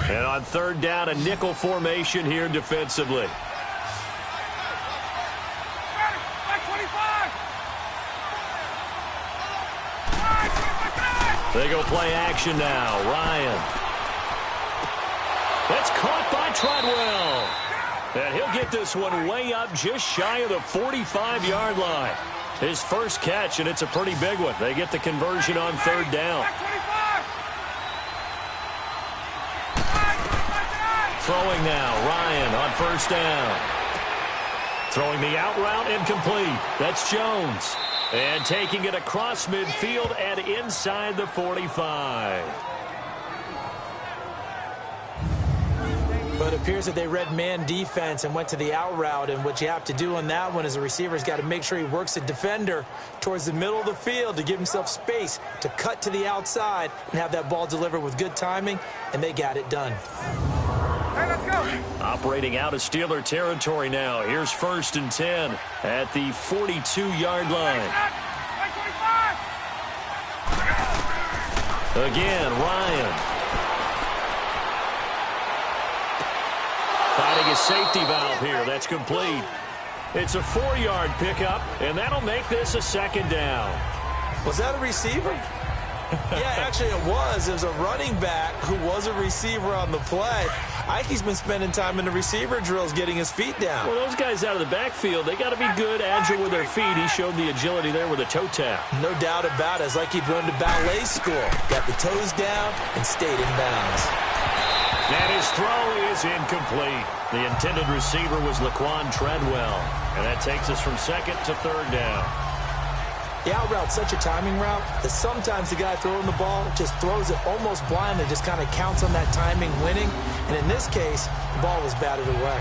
And on 3rd down, a nickel formation here defensively. They go play action now. Ryan. That's caught by Treadwell. And he'll get this one way up just shy of the 45-yard line. His first catch, and it's a pretty big one. They get the conversion on third down. Throwing now, Ryan on first down. Throwing the out route, incomplete. That's Jones. And taking it across midfield and inside the 45. But it appears that they read man defense and went to the out route. And what you have to do on that one is the receiver's got to make sure he works the defender towards the middle of the field to give himself space to cut to the outside and have that ball delivered with good timing. And they got it done. Hey, let's go. Operating out of Steeler territory now. Here's 1st and 10 at the 42-yard line. Again, Ryan. Finding a safety valve here. That's complete. It's a 4-yard pickup, and that'll make this a 2nd down. Was that a receiver? Yeah, actually it was. It was a running back who was a receiver on the play. I think he's been spending time in the receiver drills getting his feet down. Well, those guys out of the backfield, they got to be good, agile with their feet. He showed the agility there with a toe tap. No doubt about it. It's like he'd run to ballet school. Got the toes down and stayed in bounds. And his throw is incomplete. The intended receiver was Laquan Treadwell. And that takes us from 2nd to 3rd down. The out route's such a timing route that sometimes the guy throwing the ball just throws it almost blind and just kind of counts on that timing winning. And in this case, the ball was batted away.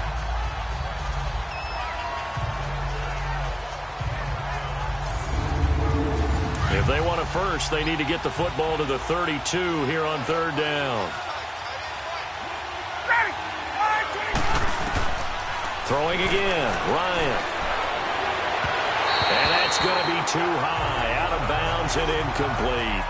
If they want a first, they need to get the football to the 32 here on 3rd down. Throwing again, Ryan. And that's going to be too high, out of bounds and incomplete.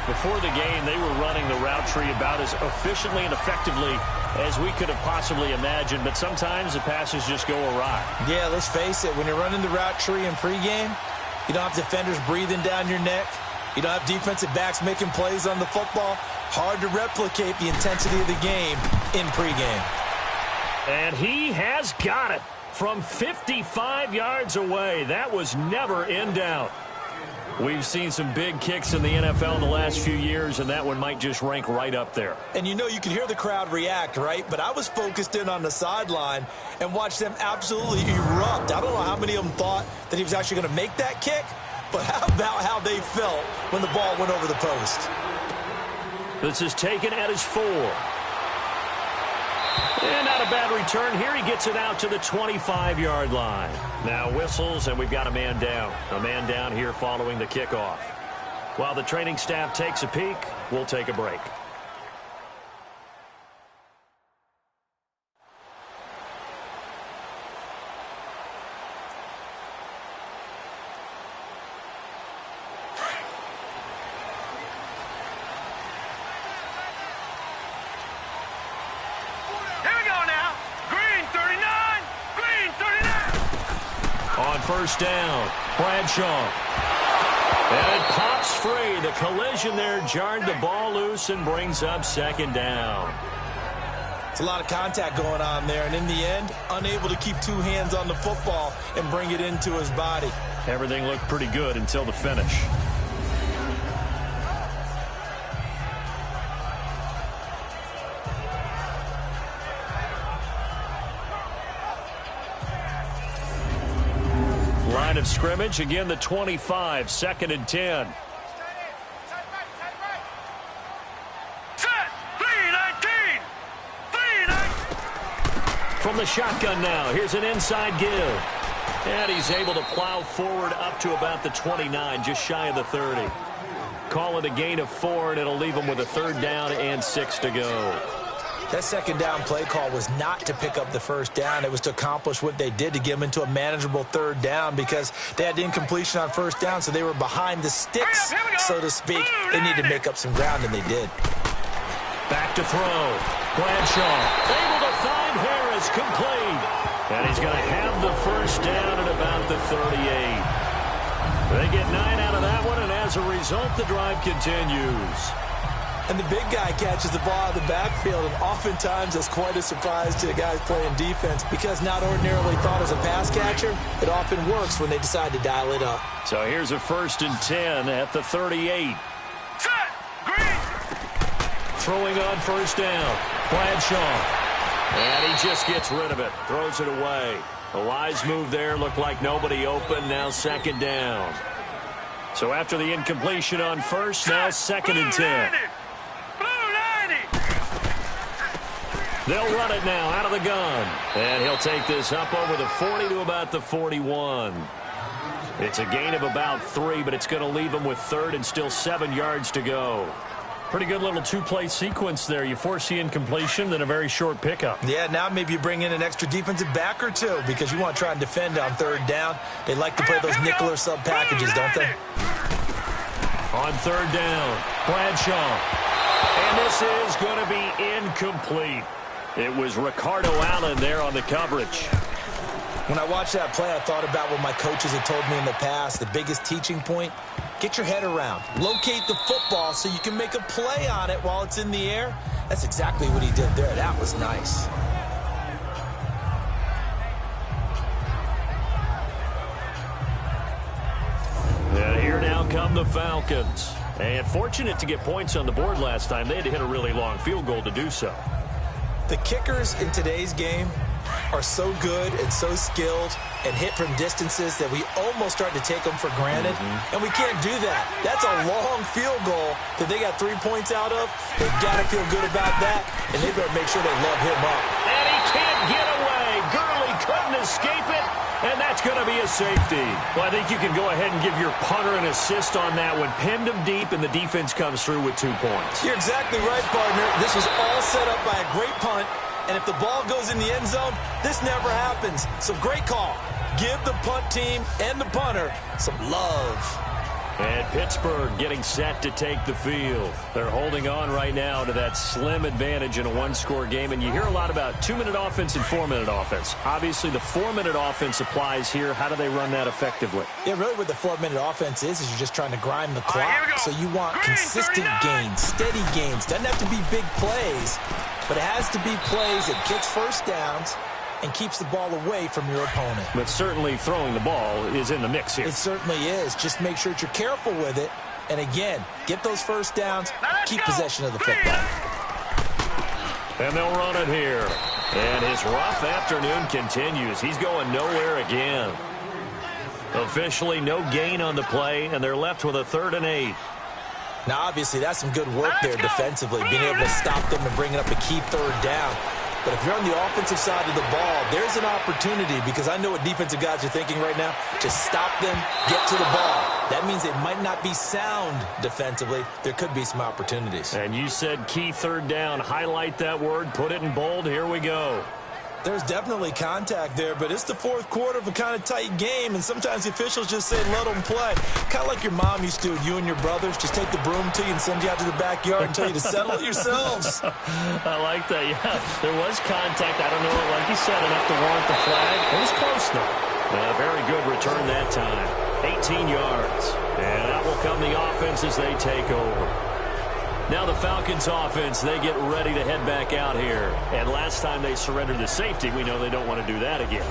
Before the game, they were running the route tree about as efficiently and effectively as we could have possibly imagined, but sometimes the passes just go awry. Yeah, let's face it, when you're running the route tree in pregame, you don't have defenders breathing down your neck. You don't have defensive backs making plays on the football. Hard to replicate the intensity of the game in pregame. And he has got it from 55 yards away. That was never in doubt. We've seen some big kicks in the NFL in the last few years, and that one might just rank right up there. And you know, you can hear the crowd react, right? But I was focused in on the sideline and watched them absolutely erupt. I don't know how many of them thought that he was actually going to make that kick, but how about how they felt when the ball went over the post? This is taken at his 4. And not a bad return here. He gets it out to the 25-yard line. Now whistles, and we've got a man down. A man down here following the kickoff. While the training staff takes a peek, we'll take a break. First down, Bradshaw. And it pops free. The collision there jarred the ball loose and brings up 2nd down. It's a lot of contact going on there, and in the end, unable to keep 2 hands on the football and bring it into his body. Everything looked pretty good until the finish. Line of scrimmage, again the 25, 2nd and 10. From the shotgun now, here's an inside give. And he's able to plow forward up to about the 29, just shy of the 30. Call it a gain of 4, and it'll leave him with a 3rd down and 6 to go. That 2nd down play call was not to pick up the 1st down. It was to accomplish what they did to get them into a manageable 3rd down because they had incompletion on 1st down, so they were behind the sticks, so to speak. They needed to make up some ground, and they did. Back to throw. Bradshaw able to find Harris, complete. And he's going to have the 1st down at about the 38. They get 9 out of that one, and as a result, the drive continues. And the big guy catches the ball out of the backfield, and oftentimes that's quite a surprise to the guys playing defense because not ordinarily thought as a pass catcher, it often works when they decide to dial it up. So here's a 1st and 10 at the 38. Set. Green. Throwing on 1st down. Bradshaw. And he just gets rid of it. Throws it away. A wise move there. Looked like nobody open. Now 2nd down. So after the incompletion on 1st, now 2nd and 10. They'll run it now out of the gun. And he'll take this up over the 40 to about the 41. It's a gain of about 3, but it's going to leave him with 3rd and still 7 yards to go. Pretty good little 2-play sequence there. You force the incompletion, then a very short pickup. Yeah, now maybe you bring in an extra defensive back or two because you want to try and defend on 3rd down. They like to play those nickel or sub packages, don't they? On 3rd down, Bradshaw. And this is going to be incomplete. It was Ricardo Allen there on the coverage. When I watched that play, I thought about what my coaches had told me in the past. The biggest teaching point, get your head around. Locate the football so you can make a play on it while it's in the air. That's exactly what he did there. That was nice. And here now come the Falcons. And fortunate to get points on the board last time. They had to hit a really long field goal to do so. The kickers in today's game are so good and so skilled and hit from distances that we almost start to take them for granted. And we can't do that. That's a long field goal that they got 3 points out of. They've got to feel good about that, and they better make sure they love him up. And he can't get away. Gurley couldn't escape it, and that's going to be a safety. Well, I think you can go ahead and give your punter an assist on that one. Pinned him deep, and the defense comes through with 2 points. You're exactly right, partner. This was all set up by a great punt. And if the ball goes in the end zone, this never happens. So great call. Give the punt team and the punter some love. And Pittsburgh getting set to take the field. They're holding on right now to that slim advantage in a 1-score game. And you hear a lot about 2-minute offense and 4-minute offense. Obviously, the 4-minute offense applies here. How do they run that effectively? Yeah, really what the 4-minute offense is you're just trying to grind the clock. So you want consistent gains, steady gains. Doesn't have to be big plays, but it has to be plays that gets 1st downs and keeps the ball away from your opponent. But certainly throwing the ball is in the mix here. It certainly is. Just make sure that you're careful with it. And again, get those 1st downs, keep possession of the football. And they'll run it here. And his rough afternoon continues. He's going nowhere again. Officially no gain on the play, and they're left with a 3rd and 8. Now, obviously, that's some good work there defensively, being able to stop them and bringing up a key 3rd down. But if you're on the offensive side of the ball, there's an opportunity because I know what defensive guys are thinking right now. Just stop them, get to the ball. That means they might not be sound defensively. There could be some opportunities. And you said key 3rd down. Highlight that word. Put it in bold. Here we go. There's definitely contact there, but it's the 4th quarter of a kind of tight game, and sometimes the officials just say, let them play. Kind of like your mom used to, you and your brothers, just take the broom to you and send you out to the backyard and tell you to settle it yourselves. I like that, yeah. There was contact. I don't know, like you said, enough to warrant the flag. It was close, though. Very good return that time. 18 yards. And that will come the offense as they take over. Now the Falcons offense, they get ready to head back out here. And last time they surrendered the safety, we know they don't want to do that again.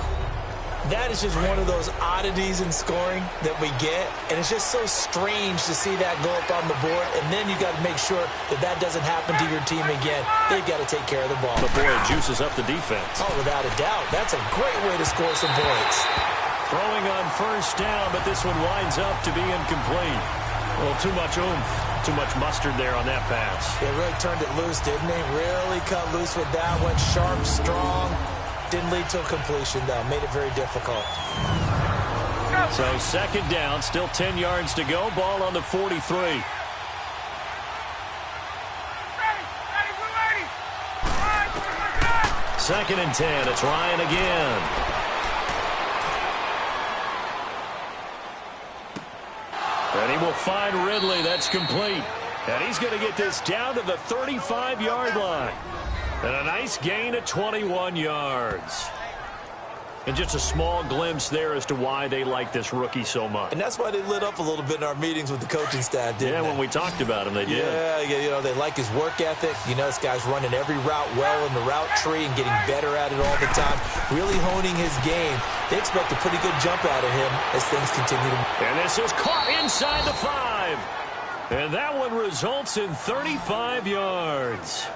That is just one of those oddities in scoring that we get. And it's just so strange to see that go up on the board. And then you got to make sure that that doesn't happen to your team again. They've got to take care of the ball. But boy, it juices up the defense. Oh, without a doubt. That's a great way to score some points. Throwing on 1st down, but this one winds up to be incomplete. Well, too much oomph, too much mustard there on that pass. They really turned it loose, didn't they? Really cut loose with that one. Sharp, strong. Didn't lead to a completion, though. Made it very difficult. So 2nd down, still 10 yards to go. Ball on the 43. Ready, we're ready. 2nd and 10. It's Ryan again. And he will find Ridley. That's complete. And he's going to get this down to the 35-yard line. And a nice gain of 21 yards. And just a small glimpse there as to why they like this rookie so much. And that's why they lit up a little bit in our meetings with the coaching staff, didn't they? When we talked about him, they did. Yeah, they like his work ethic. This guy's running every route well in the route tree and getting better at it all the time, really honing his game. They expect a pretty good jump out of him as things continue to... And this is caught inside the 5. And that one results in 35 yards.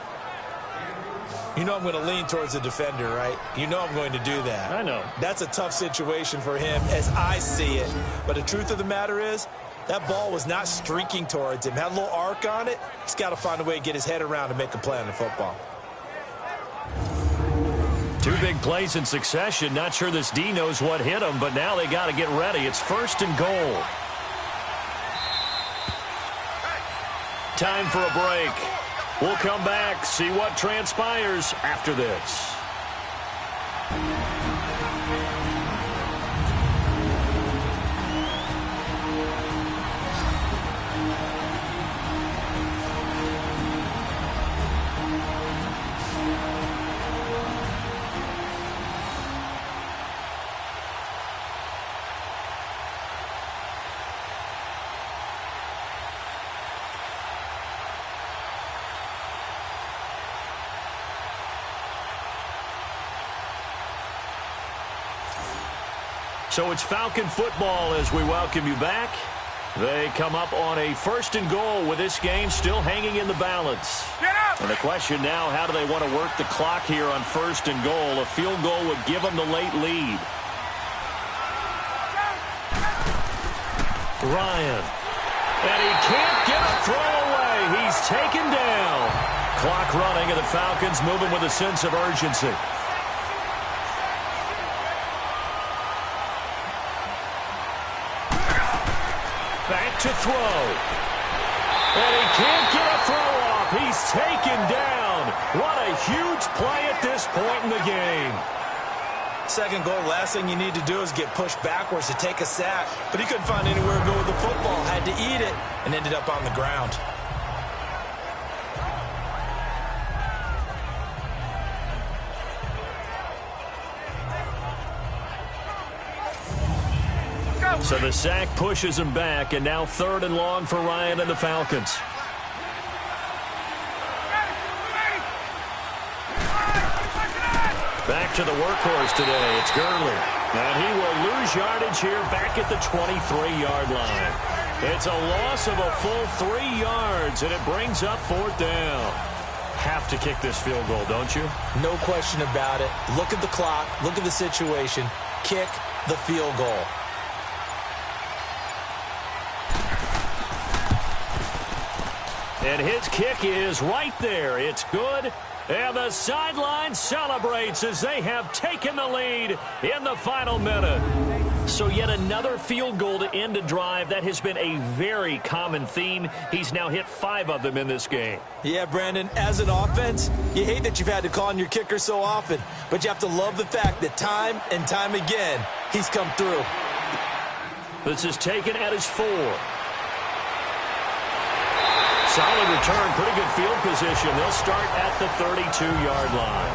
I'm going to lean towards the defender, right? I'm going to do that. I know. That's a tough situation for him as I see it. But the truth of the matter is, that ball was not streaking towards him. Had a little arc on it. He's got to find a way to get his head around and make a play on the football. 2 big plays in succession. Not sure this D knows what hit him, but now they got to get ready. It's 1st and goal. Time for a break. We'll come back, see what transpires after this. So it's Falcon football as we welcome you back. They come up on a 1st and goal with this game still hanging in the balance. And the question now, how do they want to work the clock here on 1st and goal? A field goal would give them the late lead. Ryan. And he can't get a throw away. He's taken down. Clock running, and the Falcons moving with a sense of urgency. Back to throw. And he can't get a throw off. He's taken down. What a huge play at this point in the game. 2nd goal, last thing you need to do is get pushed backwards to take a sack. But he couldn't find anywhere to go with the football. Had to eat it and ended up on the ground. So the sack pushes him back, and now 3rd and long for Ryan and the Falcons. Back to the workhorse today. It's Gurley. And he will lose yardage here back at the 23-yard line. It's a loss of a full 3 yards, and it brings up 4th down. Have to kick this field goal, don't you? No question about it. Look at the clock. Look at the situation. Kick the field goal. And his kick is right there. It's good. And the sideline celebrates as they have taken the lead in the final minute. So yet another field goal to end a drive. That has been a very common theme. He's now hit 5 of them in this game. Yeah, Brandon, as an offense, you hate that you've had to call on your kicker so often, but you have to love the fact that time and time again, he's come through. This is taken at his 4. Solid return, pretty good field position. They'll start at the 32-yard line.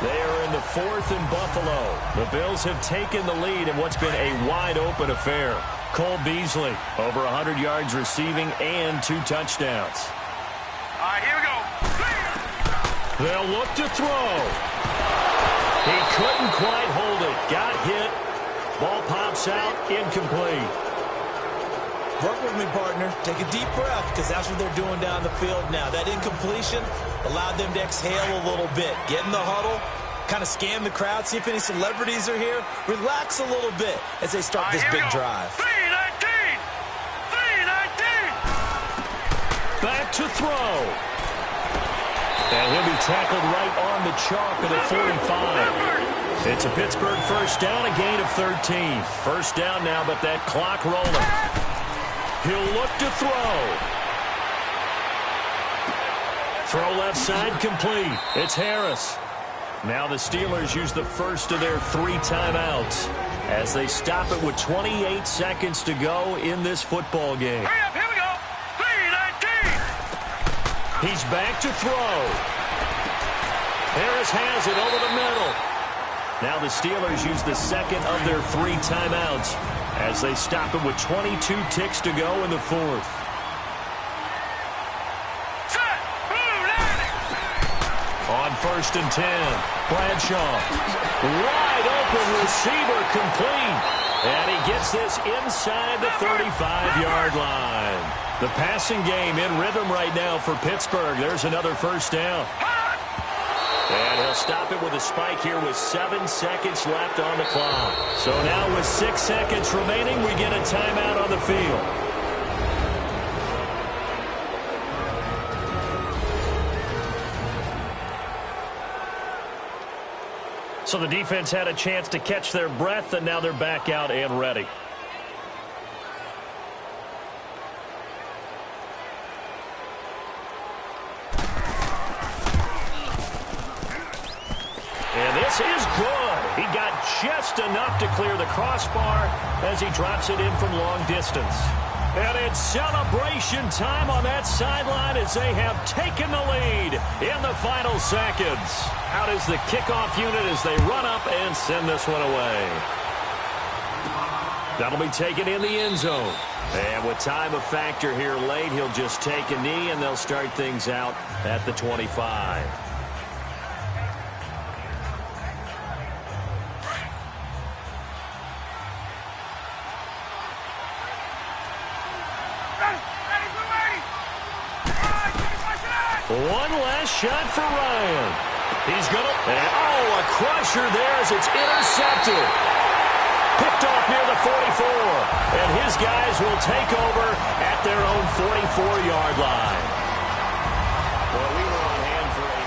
They are in the 4th and Buffalo. The Bills have taken the lead in what's been a wide-open affair. Cole Beasley, over 100 yards receiving and 2 touchdowns. All right, here we go. They'll look to throw. He couldn't quite hold it. Got hit. Ball pops out, incomplete. Work with me, partner. Take a deep breath, because that's what they're doing down the field now. That incompletion allowed them to exhale a little bit. Get in the huddle, kind of scan the crowd, see if any celebrities are here. Relax a little bit as they start this big drive. 3-19! Back to throw. And he'll be tackled right on the chalk of the 45. It's a Pittsburgh first down, a gain of 13. First down now, but that clock rolling. He'll look to throw. Throw left side complete. It's Harris. Now the Steelers use the first of their 3 timeouts as they stop it with 28 seconds to go in this football game. Hurry up, here we go. 3-19! He's back to throw. Harris has it over the middle. Now the Steelers use the second of their 3 timeouts as they stop it with 22 ticks to go in the fourth. On 1st and 10, Bradshaw. Wide open receiver complete. And he gets this inside the 35-yard line. The passing game in rhythm right now for Pittsburgh. There's another first down. And he'll stop it with a spike here with 7 seconds left on the clock. So now with 6 seconds remaining, we get a timeout on the field. So the defense had a chance to catch their breath, and now they're back out and ready. And this is good. He got just enough to clear the crossbar as he drops it in from long distance. And it's celebration time on that sideline as they have taken the lead in the final seconds. Out is the kickoff unit as they run up and send this one away. That'll be taken in the end zone. And with time a factor here late, he'll just take a knee and they'll start things out at the 25. One last shot for Ryan. He's going to... Oh, a crusher there as it's intercepted. Picked off near the 44. And his guys will take over at their own 44-yard line. Well, we were on hand for a...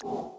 You